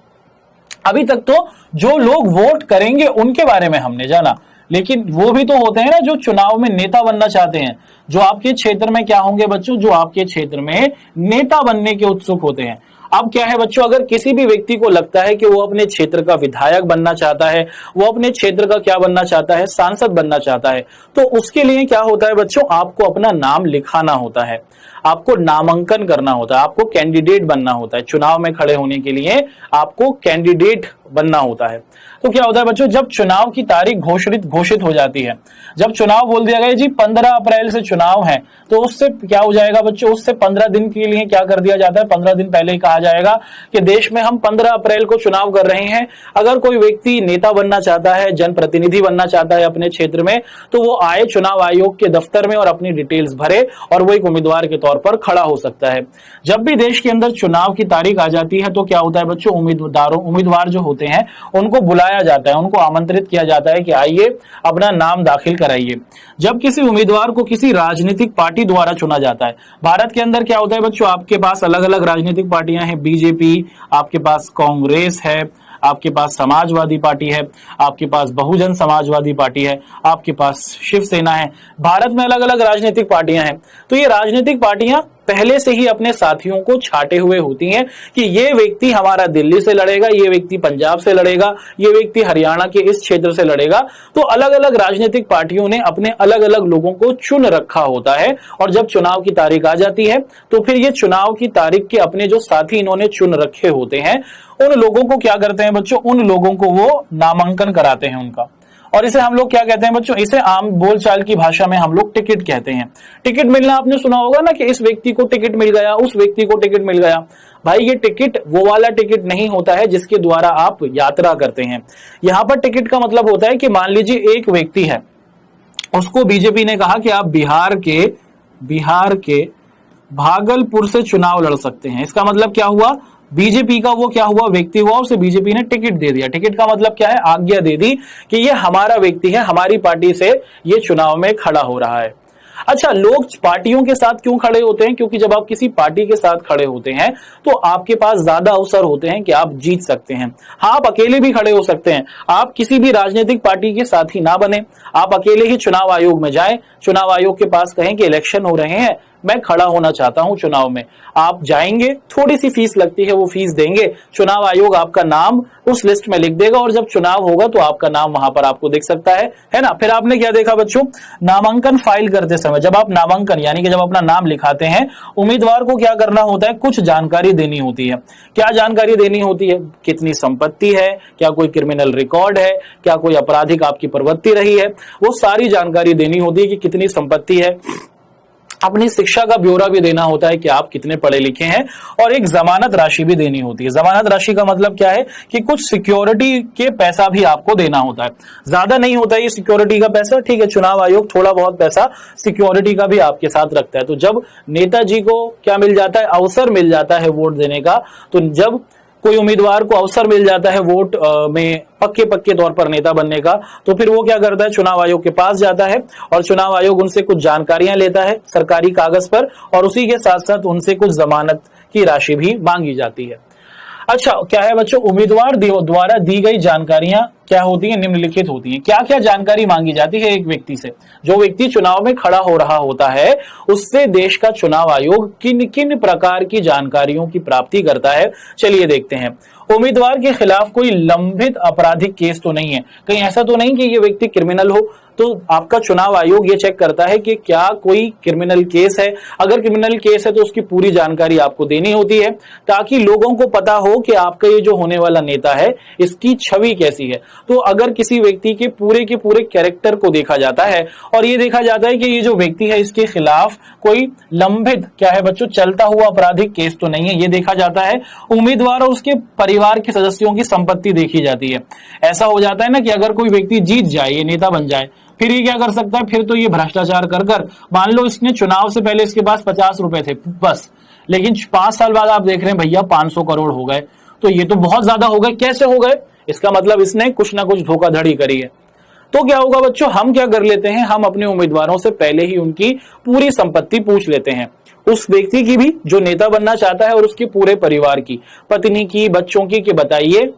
अभी तक तो जो लोग वोट करेंगे उनके बारे में हमने जाना, लेकिन वो भी तो होते हैं ना जो चुनाव में नेता बनना चाहते हैं, जो आपके क्षेत्र में क्या होंगे बच्चों, जो आपके क्षेत्र में नेता बनने के उत्सुक होते हैं। अब क्या है बच्चों, अगर किसी भी व्यक्ति को लगता है कि वो अपने क्षेत्र का विधायक बनना चाहता है, वो अपने क्षेत्र का क्या बनना चाहता है, सांसद बनना चाहता है, तो उसके लिए क्या होता है बच्चों, आपको अपना नाम लिखाना होता है, आपको नामांकन करना होता है, आपको कैंडिडेट बनना होता है। चुनाव में खड़े होने के लिए आपको कैंडिडेट बनना होता है। तो क्या होता है बच्चों, जब चुनाव की तारीख घोषित हो जाती है, जब चुनाव बोल दिया गया जी 15 अप्रैल से चुनाव है, तो उससे क्या हो जाएगा बच्चों, उससे 15 दिन के लिए क्या कर दिया जाता है, 15 दिन पहले ही कहा जाएगा कि देश में हम 15 अप्रैल को चुनाव कर रहे हैं। अगर कोई व्यक्ति नेता बनना चाहता है, जनप्रतिनिधि बनना चाहता है अपने क्षेत्र में, तो वो आए चुनाव आयोग के दफ्तर में और अपनी डिटेल्स भरे और वो एक उम्मीदवार के तौर पर खड़ा हो सकता है। जब भी देश के अंदर चुनाव की तारीख आ जाती है तो क्या होता है बच्चों, उम्मीदवार जो होते हैं उनको बुलाया जाता है, उनको आमंत्रित किया जाता है कि आइए अपना नाम दाखिल कराइए। जब किसी उम्मीदवार को किसी राजनीतिक पार्टी द्वारा चुना जाता है, भारत के अंदर क्या होता है बच्चों, आपके पास अलग अलग राजनीतिक पार्टियां हैं, बीजेपी, आपके पास कांग्रेस है, आपके पास समाजवादी पार्टी है, आपके पास बहुजन समाजवादी पार्टी है, आपके पास शिवसेना है। भारत में अलग अलग राजनीतिक पार्टियां हैं। तो ये राजनीतिक पार्टियां पहले से ही अपने साथियों को छाटे हुए होती हैं कि ये व्यक्ति हमारा दिल्ली से लड़ेगा, ये व्यक्ति पंजाब से लड़ेगा, ये व्यक्ति हरियाणा के इस क्षेत्र से लड़ेगा। तो अलग अलग राजनीतिक पार्टियों ने अपने अलग अलग लोगों को चुन रखा होता है और जब चुनाव की तारीख आ जाती है तो फिर ये चुनाव की तारीख के अपने जो साथी इन्होंने चुन रखे होते हैं, उन लोगों को क्या करते हैं बच्चों, उन लोगों को वो नामांकन कराते हैं उनका। और इसे हम लोग क्या कहते हैं बच्चों, इसे आम बोलचाल की भाषा में हम लोग टिकट कहते हैं। टिकट मिलना आपने सुना होगा ना कि इस व्यक्ति को टिकट मिल गया, उस व्यक्ति को टिकट मिल गया। भाई ये टिकट वो वाला टिकट नहीं होता है जिसके द्वारा आप यात्रा करते हैं। यहां पर टिकट का मतलब होता है कि मान लीजिए एक व्यक्ति है, उसको बीजेपी ने कहा कि आप बिहार के भागलपुर से चुनाव लड़ सकते हैं। इसका मतलब क्या हुआ, बीजेपी का वो क्या हुआ, व्यक्ति हुआ, उसे बीजेपी ने टिकट दे दिया। टिकट का मतलब क्या है, आज्ञा दे दी कि ये हमारा व्यक्ति है, हमारी पार्टी से ये चुनाव में खड़ा हो रहा है। अच्छा, लोग पार्टियों के साथ क्यों खड़े होते हैं, क्योंकि जब आप किसी पार्टी के साथ खड़े होते हैं तो आपके पास ज्यादा अवसर होते हैं कि आप जीत सकते हैं। हाँ, आप अकेले भी खड़े हो सकते हैं, आप किसी भी राजनीतिक पार्टी के साथ ही ना बने, आप अकेले ही चुनाव आयोग में जाएं, चुनाव आयोग के पास कहें कि इलेक्शन हो रहे हैं, मैं खड़ा होना चाहता हूं चुनाव में। आप जाएंगे, थोड़ी सी फीस लगती है, वो फीस देंगे, चुनाव आयोग आपका नाम उस लिस्ट में लिख देगा और जब चुनाव होगा तो आपका नाम वहां पर आपको दिख सकता है ना। फिर आपने क्या देखा बच्चों, नामांकन फाइल करते समय जब आप नामांकन यानी कि जब अपना नाम लिखाते हैं, उम्मीदवार को क्या करना होता है, कुछ जानकारी देनी होती है। क्या जानकारी देनी होती है, कितनी संपत्ति है, क्या कोई क्रिमिनल रिकॉर्ड है, क्या कोई आपराधिक आपकी प्रवृत्ति रही है, वो सारी जानकारी देनी होती है कि कितनी संपत्ति है। अपनी शिक्षा का ब्यौरा भी देना होता है कि आप कितने पढ़े लिखे हैं, और एक जमानत राशि भी देनी होती है। जमानत राशि का मतलब क्या है कि कुछ सिक्योरिटी के पैसा भी आपको देना होता है। ज्यादा नहीं होता है ये सिक्योरिटी का पैसा, ठीक है, चुनाव आयोग थोड़ा बहुत पैसा सिक्योरिटी का भी आपके साथ रखता है। तो जब नेताजी को क्या मिल जाता है, अवसर मिल जाता है वोट देने का, तो जब कोई उम्मीदवार को अवसर मिल जाता है वोट में पक्के तौर पर नेता बनने का, तो फिर वो क्या करता है, चुनाव आयोग के पास जाता है और चुनाव आयोग उनसे कुछ जानकारियां लेता है सरकारी कागज पर, और उसी के साथ साथ उनसे कुछ जमानत की राशि भी मांगी जाती है। अच्छा, क्या है बच्चों, उम्मीदवार द्वारा दी गई जानकारियां क्या होती है, निम्नलिखित होती हैं। क्या क्या जानकारी मांगी जाती है एक व्यक्ति से, जो व्यक्ति चुनाव में खड़ा हो रहा होता है, उससे देश का चुनाव आयोग किन किन प्रकार की जानकारियों की प्राप्ति करता है, चलिए देखते हैं। उम्मीदवार के खिलाफ कोई लंबित आपराधिक केस तो नहीं है, कहीं ऐसा तो नहीं कि ये व्यक्ति क्रिमिनल हो, तो आपका चुनाव आयोग ये चेक करता है कि क्या कोई क्रिमिनल केस है। अगर क्रिमिनल केस है तो उसकी पूरी जानकारी आपको देनी होती है, ताकि लोगों को पता हो कि आपका ये जो होने वाला नेता है इसकी छवि कैसी है। तो अगर किसी व्यक्ति के पूरे कैरेक्टर को देखा जाता है और ये देखा जाता है कि ये जो व्यक्ति है इसके खिलाफ कोई लंबित क्या है बच्चों, चलता हुआ आपराधिक केस तो नहीं है, ये देखा जाता है। उम्मीदवार और उसके परिवार के सदस्यों की संपत्ति देखी जाती है। ऐसा हो जाता है ना कि अगर कोई व्यक्ति जीत जाए, ये नेता बन जाए, फिर ये क्या कर सकता है, फिर तो ये भ्रष्टाचार कर मान लो इसने चुनाव से पहले इसके पास 50 रुपए थे बस, लेकिन 5 साल बाद आप देख रहे हैं भैया 500 करोड़ हो गए, तो ये तो बहुत ज्यादा हो गए। कैसे हो गए, इसका मतलब इसने कुछ ना कुछ धोखाधड़ी करी है। तो क्या होगा बच्चों, हम क्या कर लेते हैं, हम अपने उम्मीदवारों से पहले ही उनकी पूरी संपत्ति पूछ लेते हैं, उस व्यक्ति की भी जो नेता बनना चाहता है और उसके पूरे परिवार की, पत्नी की, बच्चों की, कि बताइए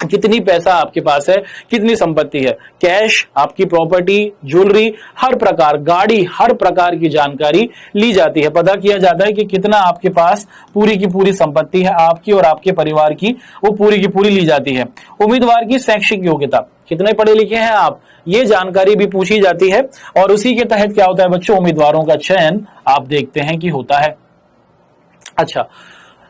कितनी पैसा आपके पास है, कितनी संपत्ति है, कैश, आपकी प्रॉपर्टी, ज्वेलरी, हर प्रकार, गाड़ी, हर प्रकार की जानकारी ली जाती है। पता किया जाता है कि कितना आपके पास पूरी की पूरी संपत्ति है आपकी और आपके परिवार की, वो पूरी की पूरी ली जाती है। उम्मीदवार की शैक्षिक योग्यता, कितने पढ़े लिखे हैं आप, ये जानकारी भी पूछी जाती है और उसी के तहत क्या होता है बच्चों, उम्मीदवारों का चयन आप देखते हैं कि होता है। अच्छा,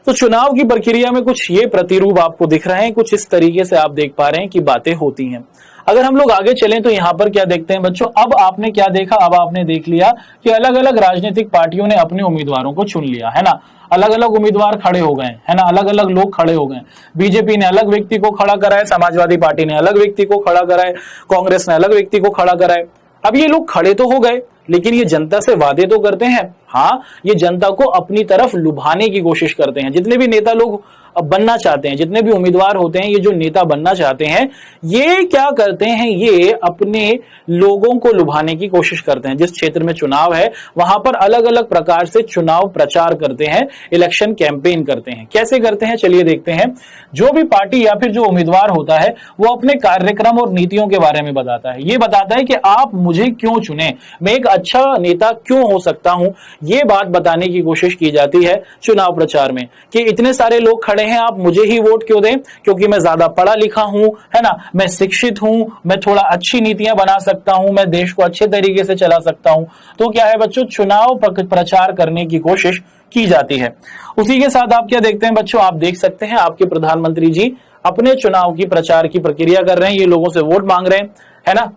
तो चुनाव की प्रक्रिया में कुछ ये प्रतिरूप आपको दिख रहे हैं, कुछ इस तरीके से आप देख पा रहे हैं कि बातें होती हैं। अगर हम लोग आगे चलें तो यहाँ पर क्या देखते हैं बच्चों, अब आपने क्या देखा, अब आपने देख लिया कि अलग अलग राजनीतिक पार्टियों ने अपने उम्मीदवारों को चुन लिया है ना, अलग अलग उम्मीदवार खड़े हो गए है ना, अलग अलग लोग खड़े हो गए। बीजेपी ने अलग व्यक्ति को खड़ा कराया, समाजवादी पार्टी ने अलग व्यक्ति को खड़ा कराया, कांग्रेस ने अलग व्यक्ति को खड़ा कराया। अब ये लोग खड़े तो हो गए, लेकिन ये जनता से वादे तो करते हैं। हाँ, ये जनता को अपनी तरफ लुभाने की कोशिश करते हैं। जितने भी नेता लोग बनना चाहते हैं, जितने भी उम्मीदवार होते हैं, ये जो नेता बनना चाहते हैं, ये क्या करते हैं, ये अपने लोगों को लुभाने की कोशिश करते हैं। जिस क्षेत्र में चुनाव है वहां पर अलग अलग प्रकार से चुनाव प्रचार करते हैं, इलेक्शन कैंपेन करते हैं। कैसे करते हैं चलिए देखते हैं। जो भी पार्टी या फिर जो उम्मीदवार होता है वो अपने कार्यक्रम और नीतियों के बारे में बताता है। ये बताता है कि आप मुझे क्यों चुने, मैं एक अच्छा नेता क्यों हो सकता हूं, ये बात बताने की कोशिश की जाती है चुनाव प्रचार में कि इतने सारे लोग खड़े हैं, आप मुझे ही वोट क्यों दें, क्योंकि मैं ज्यादा पढ़ा लिखा हूं, है ना, मैं शिक्षित हूं, मैं थोड़ा अच्छी नीतियां बना सकता हूं, मैं देश को अच्छे तरीके से चला सकता हूं। तो क्या है बच्चों, चुनाव प्रचार करने की कोशिश की जाती है। उसी के साथ आप क्या देखते हैं बच्चों, आप देख सकते हैं आपके प्रधानमंत्री जी अपने चुनाव की प्रचार की प्रक्रिया कर रहे हैं। ये लोगों से वोट मांग रहे हैं, है ना,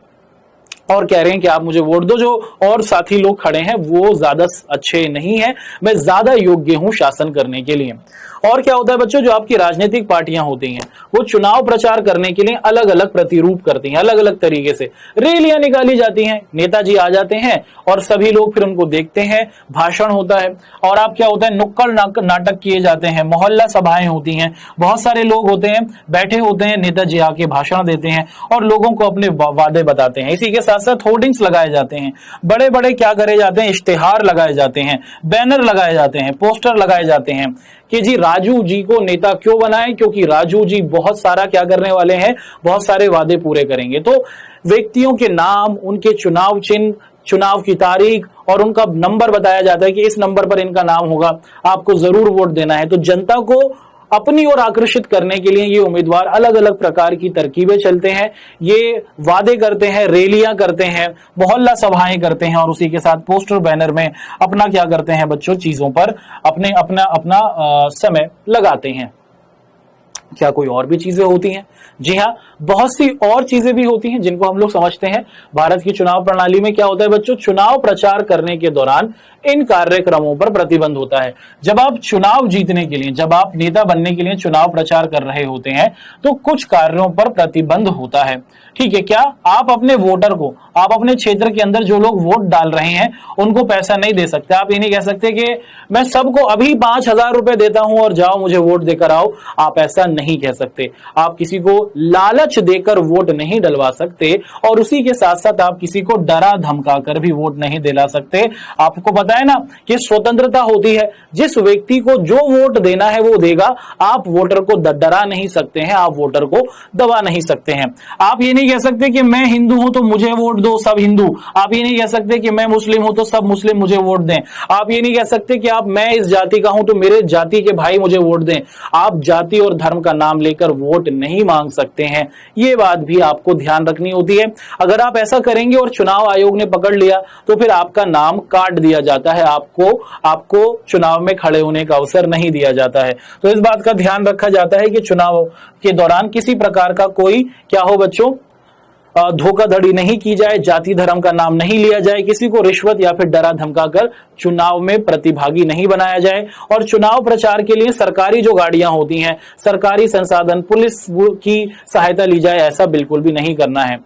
और कह रहे हैं कि आप मुझे वोट दो। जो और साथी लोग खड़े हैं वो ज्यादा अच्छे नहीं है, मैं ज्यादा योग्य हूं शासन करने के लिए। और क्या होता है बच्चों, जो आपकी राजनीतिक पार्टियां होती हैं वो चुनाव प्रचार करने के लिए अलग अलग प्रतिरूप करती हैं, अलग अलग तरीके से रैलियां निकाली जाती हैं। नेताजी आ जाते हैं और सभी लोग फिर उनको देखते हैं, भाषण होता है। और आप क्या होता है, नुक्कड़ नाटक किए जाते हैं, मोहल्ला सभाएं होती हैं, बहुत सारे लोग होते हैं, बैठे होते हैं, नेताजी आके भाषण देते हैं और लोगों को अपने वादे बताते हैं। इसी के साथ साथ होर्डिंग्स लगाए जाते हैं, बड़े बड़े क्या करे जाते हैं, इश्तेहार लगाए जाते हैं, बैनर लगाए जाते हैं, पोस्टर लगाए जाते हैं कि जी राजू जी को नेता क्यों बनाएं, क्योंकि राजू जी बहुत सारा क्या करने वाले हैं, बहुत सारे वादे पूरे करेंगे। तो व्यक्तियों के नाम, उनके चुनाव चिन्ह, चुनाव की तारीख और उनका नंबर बताया जाता है कि इस नंबर पर इनका नाम होगा, आपको जरूर वोट देना है। तो जनता को अपनी ओर आकर्षित करने के लिए ये उम्मीदवार अलग अलग प्रकार की तरकीबें चलते हैं, ये वादे करते हैं, रैलियां करते हैं, मोहल्ला सभाएं करते हैं और उसी के साथ पोस्टर बैनर में अपना क्या करते हैं बच्चों, चीजों पर अपना समय लगाते हैं। क्या कोई और भी चीजें होती हैं? जी हाँ, बहुत सी और चीजें भी होती हैं जिनको हम लोग समझते हैं। भारत की चुनाव प्रणाली में क्या होता है बच्चों, चुनाव प्रचार करने के दौरान इन कार्यक्रमों पर प्रतिबंध होता है। जब आप चुनाव जीतने के लिए, जब आप नेता बनने के लिए चुनाव प्रचार कर रहे होते हैं तो कुछ कार्यों पर प्रतिबंध होता है। ठीक है, क्या आप अपने वोटर को, आप अपने क्षेत्र के अंदर जो लोग वोट डाल रहे हैं उनको पैसा नहीं दे सकते। आप ये नहीं कह सकते कि मैं सबको अभी 5,000 रुपए देता हूं और जाओ मुझे वोट देकर आओ। आप ऐसा नहीं कह सकते। आप किसी को लालच देकर वोट नहीं डलवा सकते और उसी के साथ साथ आप किसी को डरा धमकाकर भी वोट नहीं दिला सकते। आपको पता है ना कि स्वतंत्रता होती है, जिस व्यक्ति को जो वोट देना है वो देगा। आप वोटर को डरा नहीं सकते हैं, आप वोटर को दबा नहीं सकते हैं। आप ये नहीं कह सकते कि मैं हिंदू हूं तो मुझे वोट दो सब हिंदू। आप ये नहीं कह सकते कि मैं मुस्लिम हूं तो सब मुस्लिम मुझे वोट दें। आप ये नहीं कह सकते कि आप मैं इस जाति का हूं तो मेरे जाति के भाई मुझे वोट दें। आप जाति और धर्म का नाम लेकर वोट नहीं मांग सकते हैं। ये बात भी आपको ध्यान रखनी होती है। अगर आप ऐसा करेंगे और चुनाव आयोग ने पकड़ लिया तो फिर आपका नाम काट दिया जाता है, आपको चुनाव में खड़े होने का अवसर नहीं दिया जाता है। तो इस बात का ध्यान रखा जाता है कि चुनाव के दौरान किसी प्रकार का कोई क्या हो बच्चों, धोखाधड़ी नहीं की जाए, जाति धर्म का नाम नहीं लिया जाए, किसी को रिश्वत या फिर डरा धमकाकर चुनाव में प्रतिभागी नहीं बनाया जाए। और चुनाव प्रचार के लिए सरकारी जो गाड़ियां होती हैं, सरकारी संसाधन, पुलिस की सहायता ली जाए, ऐसा बिल्कुल भी नहीं करना है।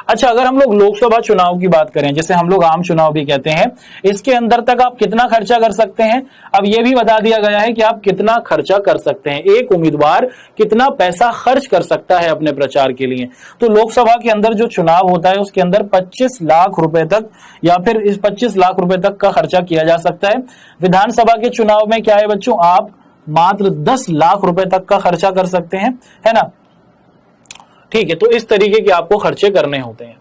अच्छा, अगर हम लोग लोकसभा चुनाव की बात करें, जिसे हम लोग आम चुनाव भी कहते हैं, इसके अंदर तक आप कितना खर्चा कर सकते हैं? अब यह भी बता दिया गया है कि आप कितना खर्चा कर सकते हैं, एक उम्मीदवार कितना पैसा खर्च कर सकता है अपने प्रचार के लिए। तो लोकसभा के अंदर जो चुनाव होता है उसके अंदर 25 लाख रुपए तक या फिर इस 25 लाख रुपए तक का खर्चा किया जा सकता है। विधानसभा के चुनाव में क्या है बच्चों, आप मात्र 10 लाख रुपए तक का खर्चा कर सकते हैं, है ना। ठीक है, तो इस तरीके के आपको खर्चे करने होते हैं।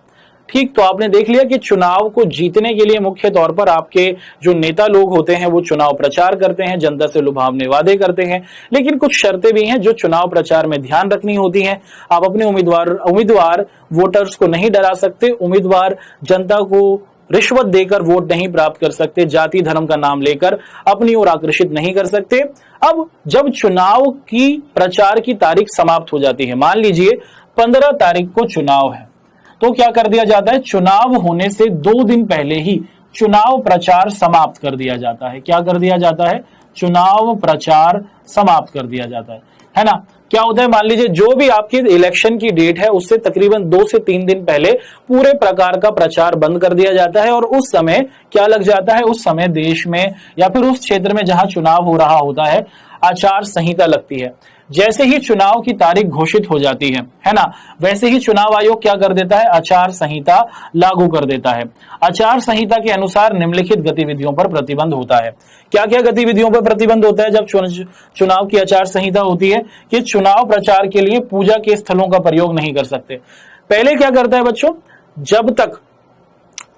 ठीक, तो आपने देख लिया कि चुनाव को जीतने के लिए मुख्य तौर पर आपके जो नेता लोग होते हैं वो चुनाव प्रचार करते हैं, जनता से लुभावने वादे करते हैं, लेकिन कुछ शर्तें भी हैं जो चुनाव प्रचार में ध्यान रखनी होती हैं। आप अपने उम्मीदवार वोटर्स को नहीं डरा सकते, उम्मीदवार जनता को रिश्वत देकर वोट नहीं प्राप्त कर सकते, जाति धर्म का नाम लेकर अपनी ओर आकर्षित नहीं कर सकते। अब जब चुनाव की प्रचार की तारीख समाप्त हो जाती है, मान लीजिए 15 तारीख को चुनाव है, तो क्या कर दिया जाता है, चुनाव होने से 2 दिन पहले ही चुनाव प्रचार समाप्त कर दिया जाता है। क्या कर दिया जाता है, चुनाव प्रचार समाप्त कर दिया जाता है ना। क्या होता है, मान लीजिए जो भी आपकी इलेक्शन की डेट है उससे तकरीबन 2 से 3 दिन पहले पूरे प्रकार का प्रचार बंद कर दिया जाता है, और उस समय क्या लग जाता है, उस समय देश में या फिर उस क्षेत्र में जहां चुनाव हो रहा होता है आचार संहिता लगती है। जैसे ही चुनाव की तारीख घोषित हो जाती है ना, वैसे ही चुनाव आयोग क्या कर देता है, आचार संहिता लागू कर देता है। आचार संहिता के अनुसार निम्नलिखित गतिविधियों पर प्रतिबंध होता है। क्या क्या गतिविधियों पर प्रतिबंध होता है जब चुनाव की आचार संहिता होती है, कि चुनाव प्रचार के लिए पूजा के स्थलों का प्रयोग नहीं कर सकते। पहले क्या करता है बच्चों, जब तक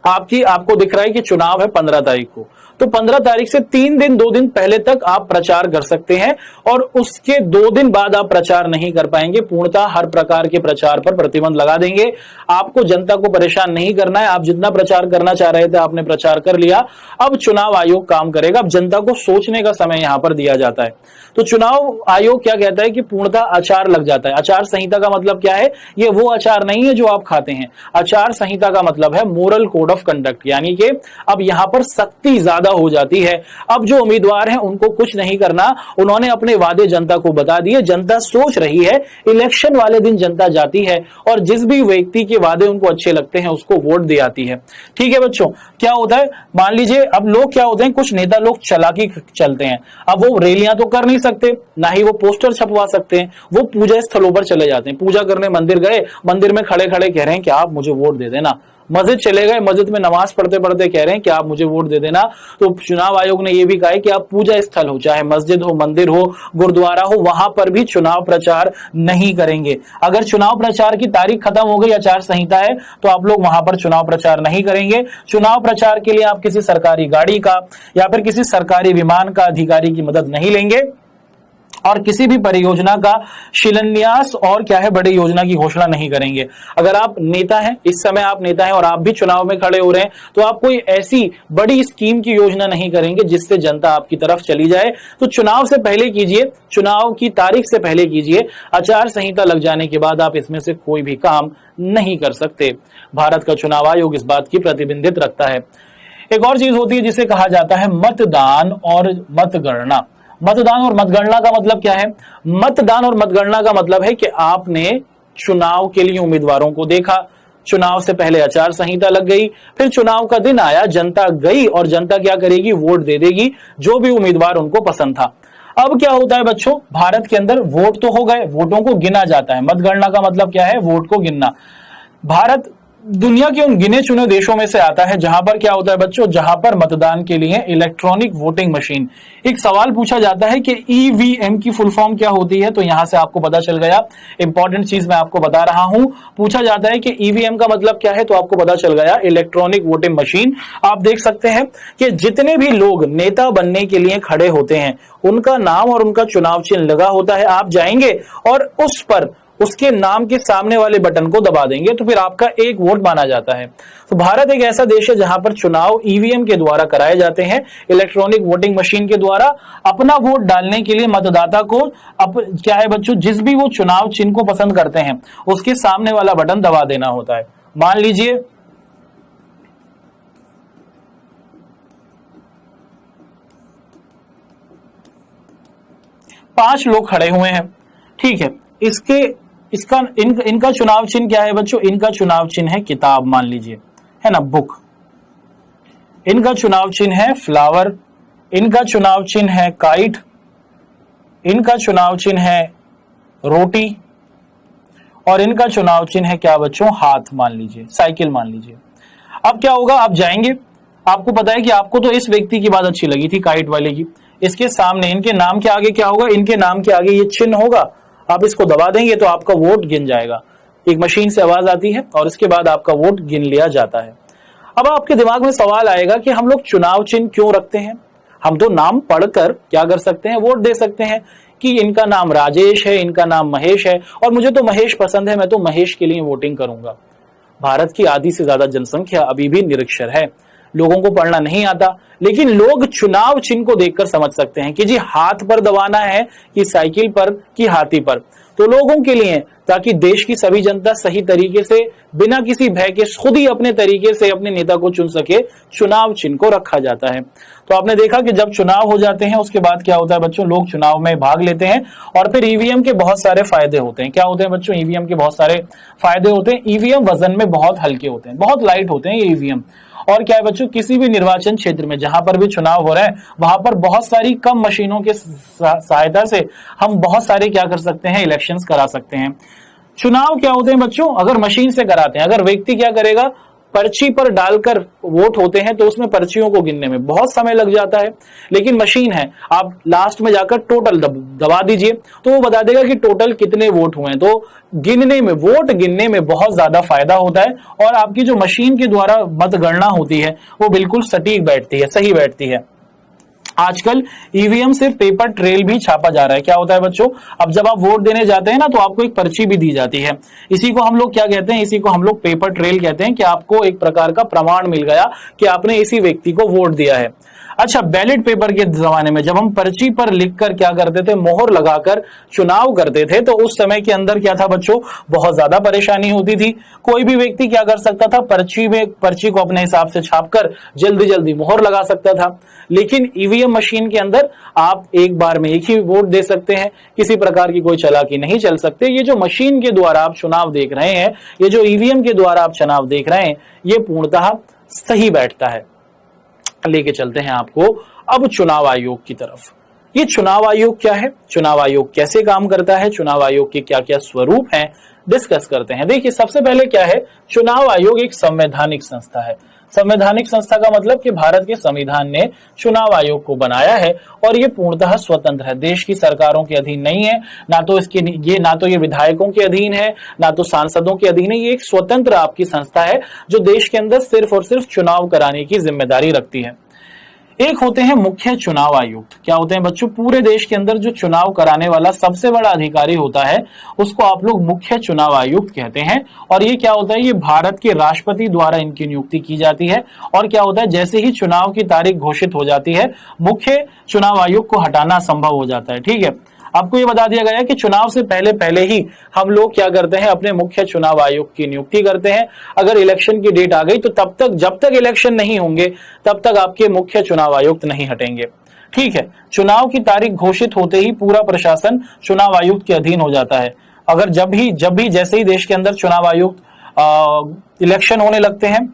आपको दिख रहा है कि चुनाव है 15 तारीख को, तो 15 तारीख से 3 दिन 2 दिन पहले तक आप प्रचार कर सकते हैं, और उसके 2 दिन बाद आप प्रचार नहीं कर पाएंगे। पूर्णतः हर प्रकार के प्रचार पर प्रतिबंध लगा देंगे। आपको जनता को परेशान नहीं करना है, आप जितना प्रचार करना चाह रहे थे आपने प्रचार कर लिया, अब चुनाव आयोग काम करेगा। अब जनता को सोचने का समय यहां पर दिया जाता है। तो चुनाव आयोग क्या कहता है कि पूर्णतः आचार लग जाता है। आचार संहिता का मतलब क्या है, ये वो आचार नहीं है जो आप खाते हैं। आचार संहिता का मतलब है मोरल कोड ऑफ कंडक्ट, यानी कि अब यहां पर सख्ती ज्यादा हो जाती है। अब जो उम्मीदवार हैं उनको कुछ नहीं करना, उन्होंने अपने वादे जनता को बता दिए, जनता सोच रही है, इलेक्शन वाले दिन जनता जाती है और जिस भी व्यक्ति के वादे उनको अच्छे लगते हैं उसको वोट दे आती है। ठीक है बच्चों, क्या होता है, मान लीजिए अब लोग क्या होते हैं, कुछ नेता लोग चालाकी चलते हैं। अब वो रैलियां तो कर नहीं सकते, ना ही वो पोस्टर छपवा सकते हैं, वो पूजा स्थलों पर चले जाते हैं। पूजा करने मंदिर गए, मंदिर में खड़े खड़े कह रहे हैं कि आप मुझे वोट दे देना। मस्जिद चले गए, मस्जिद में नमाज पढ़ते पढ़ते कह रहे हैं कि आप मुझे वोट दे देना। तो चुनाव आयोग ने यह भी कहा है कि आप पूजा स्थल हो, चाहे मस्जिद हो, मंदिर हो, गुरुद्वारा हो, वहां पर भी चुनाव प्रचार नहीं करेंगे। अगर चुनाव प्रचार की तारीख खत्म हो गई, आचार संहिता है, तो आप लोग वहां पर चुनाव प्रचार नहीं करेंगे। चुनाव प्रचार के लिए आप किसी सरकारी गाड़ी का या फिर किसी सरकारी विमान का अधिकारी की मदद नहीं लेंगे, और किसी भी परियोजना का शिलान्यास और क्या है बड़ी योजना की घोषणा नहीं करेंगे। अगर आप नेता हैं, इस समय आप नेता हैं और आप भी चुनाव में खड़े हो रहे हैं, तो आप कोई ऐसी बड़ी स्कीम की योजना नहीं करेंगे जिससे जनता आपकी तरफ चली जाए। तो चुनाव से पहले कीजिए, चुनाव की तारीख से पहले कीजिए। आचार संहिता लग जाने के बाद आप इसमें से कोई भी काम नहीं कर सकते। भारत का चुनाव आयोग इस बात की प्रतिबंधित रखता है। एक और चीज होती है जिसे कहा जाता है मतदान और मतगणना। मतदान और मतगणना का मतलब क्या है, मतदान और मतगणना का मतलब है कि आपने चुनाव के लिए उम्मीदवारों को देखा, चुनाव से पहले आचार संहिता लग गई, फिर चुनाव का दिन आया, जनता गई और जनता क्या करेगी, वोट दे देगी जो भी उम्मीदवार उनको पसंद था। अब क्या होता है बच्चों, भारत के अंदर वोट तो हो गए, वोटों को गिना जाता है। मतगणना का मतलब क्या है, वोट को गिनना। भारत दुनिया के उन गिने चुने देशों में से आता है जहां पर क्या होता है बच्चों, जहां पर मतदान के लिए इलेक्ट्रॉनिक वोटिंग मशीन। एक सवाल पूछा जाता है कि ईवीएम की फुल फॉर्म क्या होती है, तो यहां से आपको पता चल गया। इंपॉर्टेंट चीज मैं आपको बता रहा हूं, पूछा जाता है कि ईवीएम का मतलब क्या है, तो आपको पता चल गया, इलेक्ट्रॉनिक वोटिंग मशीन। आप देख सकते हैं कि जितने भी लोग नेता बनने के लिए खड़े होते हैं उनका नाम और उनका चुनाव चिन्ह लगा होता है। आप जाएंगे और उस पर उसके नाम के सामने वाले बटन को दबा देंगे तो फिर आपका एक वोट माना जाता है। तो भारत एक ऐसा देश है जहां पर चुनाव ईवीएम के द्वारा कराए जाते हैं, इलेक्ट्रॉनिक वोटिंग मशीन के द्वारा। अपना वोट डालने के लिए मतदाता को क्या है बच्चों, जिस भी वो चुनाव चिन्ह को पसंद करते हैं उसके सामने वाला बटन दबा देना होता है। मान लीजिए पांच लोग खड़े हुए हैं, ठीक है, इनका चुनाव चिन्ह क्या है बच्चों, इनका चुनाव चिन्ह है किताब, मान लीजिए, है ना, बुक। इनका चुनाव चिन्ह है फ्लावर, इनका चुनाव चिन्ह है काइट, इनका चुनाव चिन्ह है रोटी, और इनका चुनाव चिन्ह है क्या बच्चों, हाथ, मान लीजिए, साइकिल मान लीजिए। अब क्या होगा, आप जाएंगे, आपको पता है कि आपको तो इस व्यक्ति की बात अच्छी लगी थी, काइट वाले की। इसके सामने इनके नाम के आगे क्या होगा, इनके नाम के आगे ये चिन्ह होगा, आप इसको दबा देंगे तो आपका वोट गिन जाएगा। एक मशीन से आवाज आती है और इसके बाद आपका वोट गिन लिया जाता है। अब आपके दिमाग में सवाल आएगा कि हम लोग चुनाव चिन्ह क्यों रखते हैं? हम तो नाम पढ़कर क्या कर सकते हैं, वोट दे सकते हैं कि इनका नाम राजेश है, इनका नाम महेश है और मुझे तो महेश पसंद है, मैं तो महेश के लिए वोटिंग करूंगा। भारत की आधी से ज्यादा जनसंख्या अभी भी निरक्षर है, लोगों को पढ़ना नहीं आता, लेकिन लोग चुनाव चिन्ह को देखकर समझ सकते हैं कि जी हाथ पर दबाना है कि साइकिल पर कि हाथी पर। तो लोगों के लिए, ताकि देश की सभी जनता सही तरीके से बिना किसी भय के खुद ही अपने तरीके से अपने नेता को चुन सके, चुनाव चिन्ह को रखा जाता है। तो आपने देखा कि जब चुनाव हो जाते हैं उसके बाद क्या होता है बच्चों, लोग चुनाव में भाग लेते हैं और फिर ईवीएम के बहुत सारे फायदे होते हैं। क्या होते हैं बच्चों, ईवीएम के बहुत सारे फायदे होते हैं। ईवीएम वजन में बहुत हल्के होते हैं, बहुत लाइट होते हैं ये ईवीएम। और क्या है बच्चों, किसी भी निर्वाचन क्षेत्र में जहां पर भी चुनाव हो रहा है वहां पर बहुत सारी कम मशीनों के सहायता से हम बहुत सारे क्या कर सकते हैं, इलेक्शंस करा सकते हैं। चुनाव क्या होते हैं बच्चों, अगर मशीन से कराते हैं, अगर व्यक्ति क्या करेगा, पर्ची पर डालकर वोट होते हैं तो उसमें पर्चियों को गिनने में बहुत समय लग जाता है। लेकिन मशीन है, आप लास्ट में जाकर टोटल दबा दीजिए तो वो बता देगा कि टोटल कितने वोट हुए हैं। तो गिनने में, वोट गिनने में बहुत ज्यादा फायदा होता है और आपकी जो मशीन के द्वारा मतगणना होती है वो बिल्कुल सटीक बैठती है, सही बैठती है। आजकल ईवीएम से पेपर ट्रेल भी छापा जा रहा है। क्या होता है बच्चों, अब जब आप वोट देने जाते हैं ना तो आपको एक पर्ची भी दी जाती है। इसी को हम लोग क्या कहते हैं, इसी को हम लोग पेपर ट्रेल कहते हैं कि आपको एक प्रकार का प्रमाण मिल गया कि आपने इसी व्यक्ति को वोट दिया है। अच्छा, बैलेट पेपर के जमाने में जब हम पर्ची पर लिखकर क्या करते थे, मोहर लगाकर चुनाव करते थे, तो उस समय के अंदर क्या था बच्चों, बहुत ज्यादा परेशानी होती थी। कोई भी व्यक्ति क्या कर सकता था, पर्ची को अपने हिसाब से छापकर जल्दी जल्दी मोहर लगा सकता था। लेकिन ईवीएम मशीन के अंदर आप एक बार में एक ही वोट दे सकते हैं, किसी प्रकार की कोई चालाकी नहीं चल सकते। ये जो मशीन के द्वारा आप चुनाव देख रहे हैं, ये जो ईवीएम के द्वारा आप चुनाव देख रहे हैं, ये पूर्णतः सही बैठता है। लेके चलते हैं आपको अब चुनाव आयोग की तरफ। ये चुनाव आयोग क्या है, चुनाव आयोग कैसे काम करता है, चुनाव आयोग के क्या क्या स्वरूप हैं, डिस्कस करते हैं। देखिए, सबसे पहले क्या है, चुनाव आयोग एक संवैधानिक संस्था है। संवैधानिक संस्था का मतलब कि भारत के संविधान ने चुनाव आयोग को बनाया है और ये पूर्णतः स्वतंत्र है, देश की सरकारों के अधीन नहीं है, ना तो ये विधायकों के अधीन है, ना तो सांसदों के अधीन है। ये एक स्वतंत्र आपकी संस्था है जो देश के अंदर सिर्फ और सिर्फ चुनाव कराने की जिम्मेदारी रखती है। एक होते हैं मुख्य चुनाव आयुक्त। क्या होते हैं बच्चों, पूरे देश के अंदर जो चुनाव कराने वाला सबसे बड़ा अधिकारी होता है उसको आप लोग मुख्य चुनाव आयुक्त कहते हैं। और ये क्या होता है, ये भारत के राष्ट्रपति द्वारा इनकी नियुक्ति की जाती है। और क्या होता है, जैसे ही चुनाव की तारीख घोषित हो जाती है, मुख्य चुनाव आयुक्त को हटाना संभव हो जाता है। ठीक है, आपको ये बता दिया गया है कि चुनाव से पहले पहले ही हम लोग क्या करते हैं, अपने मुख्य चुनाव आयुक्त की नियुक्ति करते हैं। अगर इलेक्शन की डेट आ गई तो तब तक, जब तक इलेक्शन नहीं होंगे तब तक आपके मुख्य चुनाव आयुक्त नहीं हटेंगे। ठीक है, चुनाव की तारीख घोषित होते ही पूरा प्रशासन चुनाव आयुक्त के अधीन हो जाता है। अगर जब भी जैसे ही देश के अंदर चुनाव आयुक्त इलेक्शन होने लगते हैं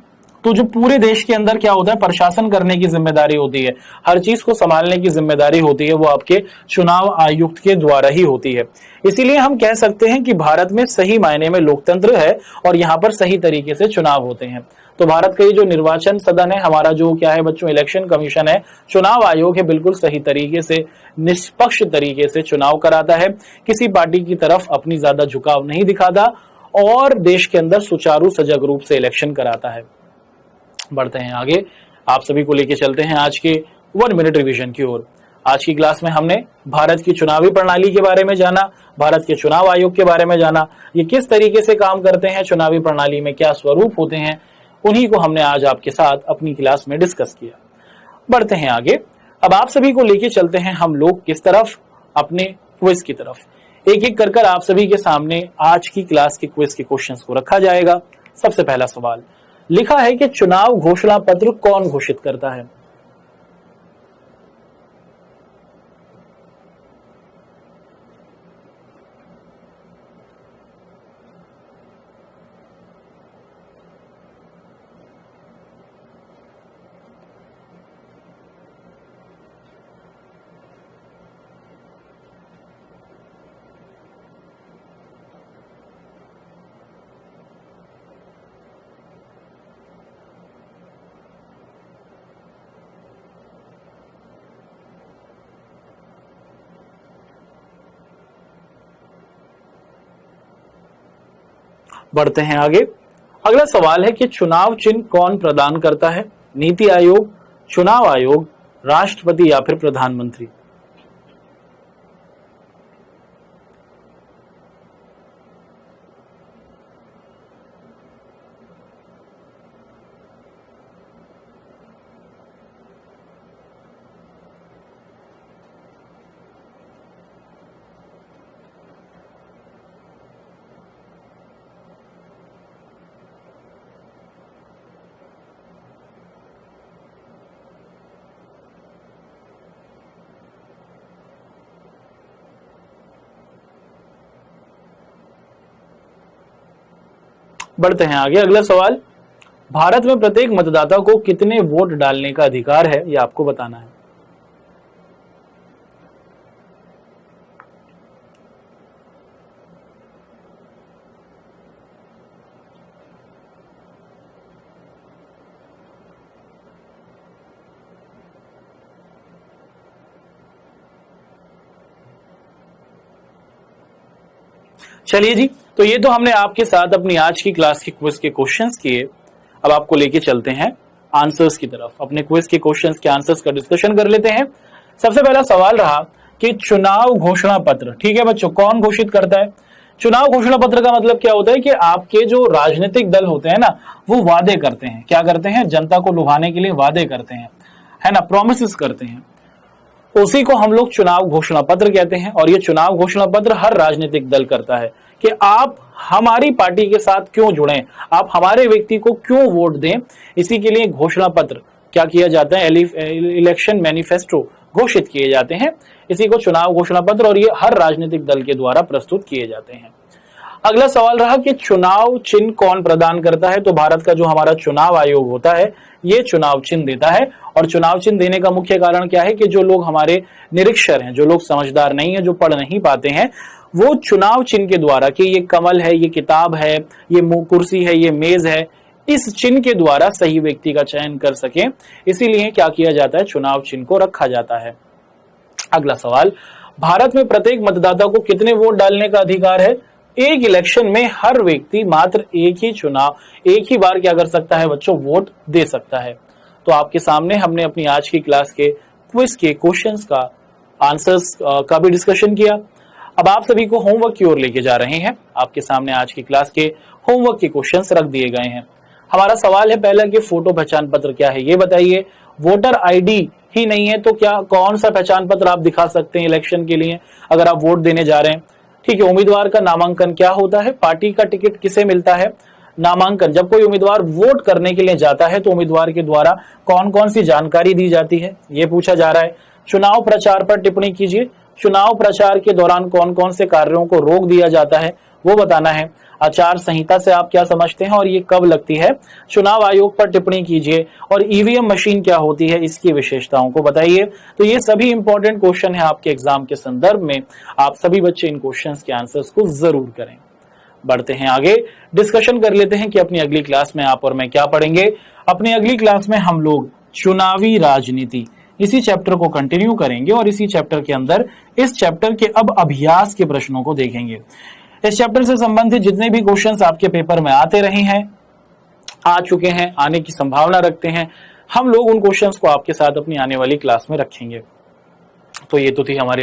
तो जो पूरे देश के अंदर क्या होता है, प्रशासन करने की जिम्मेदारी होती है, हर चीज को संभालने की जिम्मेदारी होती है, वो आपके चुनाव आयुक्त के द्वारा ही होती है। इसीलिए हम कह सकते हैं कि भारत में सही मायने में लोकतंत्र है और यहाँ पर सही तरीके से चुनाव होते हैं। तो भारत का ये जो निर्वाचन सदन है, हमारा जो क्या है बच्चों, इलेक्शन कमीशन है, चुनाव आयोग है, बिल्कुल सही तरीके से, निष्पक्ष तरीके से चुनाव कराता है, किसी पार्टी की तरफ अपनी ज्यादा झुकाव नहीं दिखाता और देश के अंदर सुचारू सजग रूप से इलेक्शन कराता है। बढ़ते हैं आगे, आप सभी को लेके चलते हैं आज के 1 मिनट रिवीजन की ओर। आज की क्लास में हमने भारत की चुनावी प्रणाली के बारे में जाना, भारत के चुनाव आयोग के बारे में जाना, ये किस तरीके से काम करते हैं, चुनावी प्रणाली में क्या स्वरूप होते हैं, उन्हीं को हमने आज आपके साथ अपनी क्लास में डिस्कस किया। बढ़ते हैं आगे, अब आप सभी को लेके चलते हैं हम लोग किस तरफ, अपने क्विज की तरफ। एक एक कर आप सभी के सामने आज की क्लास के क्विज के क्वेश्चंस को रखा जाएगा। सबसे पहला सवाल लिखा है कि चुनाव घोषणा पत्र कौन घोषित करता है? बढ़ते हैं आगे। अगला सवाल है कि चुनाव चिन्ह कौन प्रदान करता है? नीति आयोग, चुनाव आयोग, राष्ट्रपति या फिर प्रधानमंत्री? बढ़ते हैं आगे। अगला सवाल, भारत में प्रत्येक मतदाता को कितने वोट डालने का अधिकार है? यह आपको बताना है। चलिए जी, तो ये तो हमने आपके साथ अपनी आज की क्लास के क्विज के क्वेश्चंस किए। अब आपको लेके चलते हैं आंसर्स की तरफ। अपने क्विज के क्वेश्चंस के आंसर्स का डिस्कशन कर लेते हैं। सबसे पहला सवाल रहा कि चुनाव घोषणा पत्र, ठीक है बच्चों, कौन घोषित करता है? चुनाव घोषणा पत्र का मतलब क्या होता है कि आपके जो राजनीतिक दल होते हैं ना, वो वादे करते हैं। क्या करते हैं? जनता को लुभाने के लिए वादे करते हैं, है ना, प्रोमिस करते हैं। उसी को हम लोग चुनाव घोषणा पत्र कहते हैं। और ये चुनाव घोषणा पत्र हर राजनीतिक दल करता है कि आप हमारी पार्टी के साथ क्यों जुड़ें, आप हमारे व्यक्ति को क्यों वोट दें। इसी के लिए घोषणा पत्र क्या किया जाता है? इलेक्शन मैनिफेस्टो घोषित किए जाते हैं। इसी को चुनाव घोषणा पत्र, और ये हर राजनीतिक दल के द्वारा प्रस्तुत किए जाते हैं। अगला सवाल रहा कि चुनाव चिन्ह कौन प्रदान करता है? तो भारत का जो हमारा चुनाव आयोग होता है, ये चुनाव चिन्ह देता है। और चुनाव चिन्ह देने का मुख्य कारण क्या है कि जो लोग हमारे निरीक्षर हैं, जो लोग समझदार नहीं है, जो पढ़ नहीं पाते हैं, वो चुनाव चिन्ह के द्वारा कि ये कमल है, ये किताब है, ये कुर्सी है, ये मेज है, इस चिन्ह के द्वारा सही व्यक्ति का चयन कर सके, इसीलिए क्या किया जाता है? चुनाव चिन्ह को रखा जाता है। अगला सवाल, भारत में प्रत्येक मतदाता को कितने वोट डालने का अधिकार है? एक इलेक्शन में हर व्यक्ति मात्र एक ही बार क्या कर सकता है बच्चों? वोट दे सकता है। तो आपके सामने हमने अपनी आज की क्लास के क्विज के क्वेश्चंस का आंसर्स का भी डिस्कशन किया। अब आप सभी को होमवर्क की ओर लेके जा रहे हैं। आपके सामने आज की क्लास के होमवर्क के क्वेश्चंस रख दिए गए हैं। हमारा सवाल है पहला कि फोटो पहचान पत्र क्या है, ये बताइए। वोटर आईडी ही नहीं है तो क्या कौन सा पहचान पत्र आप दिखा सकते हैं इलेक्शन के लिए अगर आप वोट देने जा रहे हैं? ठीक है। उम्मीदवार का नामांकन क्या होता है? पार्टी का टिकट किसे मिलता है? नामांकन, जब कोई उम्मीदवार वोट करने के लिए जाता है तो उम्मीदवार के द्वारा कौन कौन सी जानकारी दी जाती है, ये पूछा जा रहा है। चुनाव प्रचार पर टिप्पणी कीजिए। चुनाव प्रचार के दौरान कौन कौन से कार्यों को रोक दिया जाता है, वो बताना है। आचार संहिता से आप क्या समझते हैं और ये कब लगती है? चुनाव आयोग पर टिप्पणी कीजिए। और ईवीएम मशीन क्या होती है, इसकी विशेषताओं को बताइए। तो ये सभी इंपॉर्टेंट क्वेश्चन है आपके एग्जाम के संदर्भ में। आप सभी बच्चे इन क्वेश्चंस के आंसर्स को जरूर करें। बढ़ते हैं आगे, डिस्कशन कर लेते हैं कि अपनी अगली क्लास में आप और मैं क्या पढ़ेंगे। अपनी अगली क्लास में हम लोग चुनावी राजनीति, इसी चैप्टर को कंटिन्यू करेंगे और इसी चैप्टर के अंदर इस चैप्टर के अब अभ्यास के प्रश्नों को देखेंगे। इस चैप्टर से संबंधित जितने भी क्वेश्चंस आपके पेपर में आते रहे हैं, आ चुके हैं, आने की संभावना रखते हैं, हम लोग उन क्वेश्चंस को आपके साथ अपनी आने वाली क्लास में रखेंगे। तो ये तो थी हमारी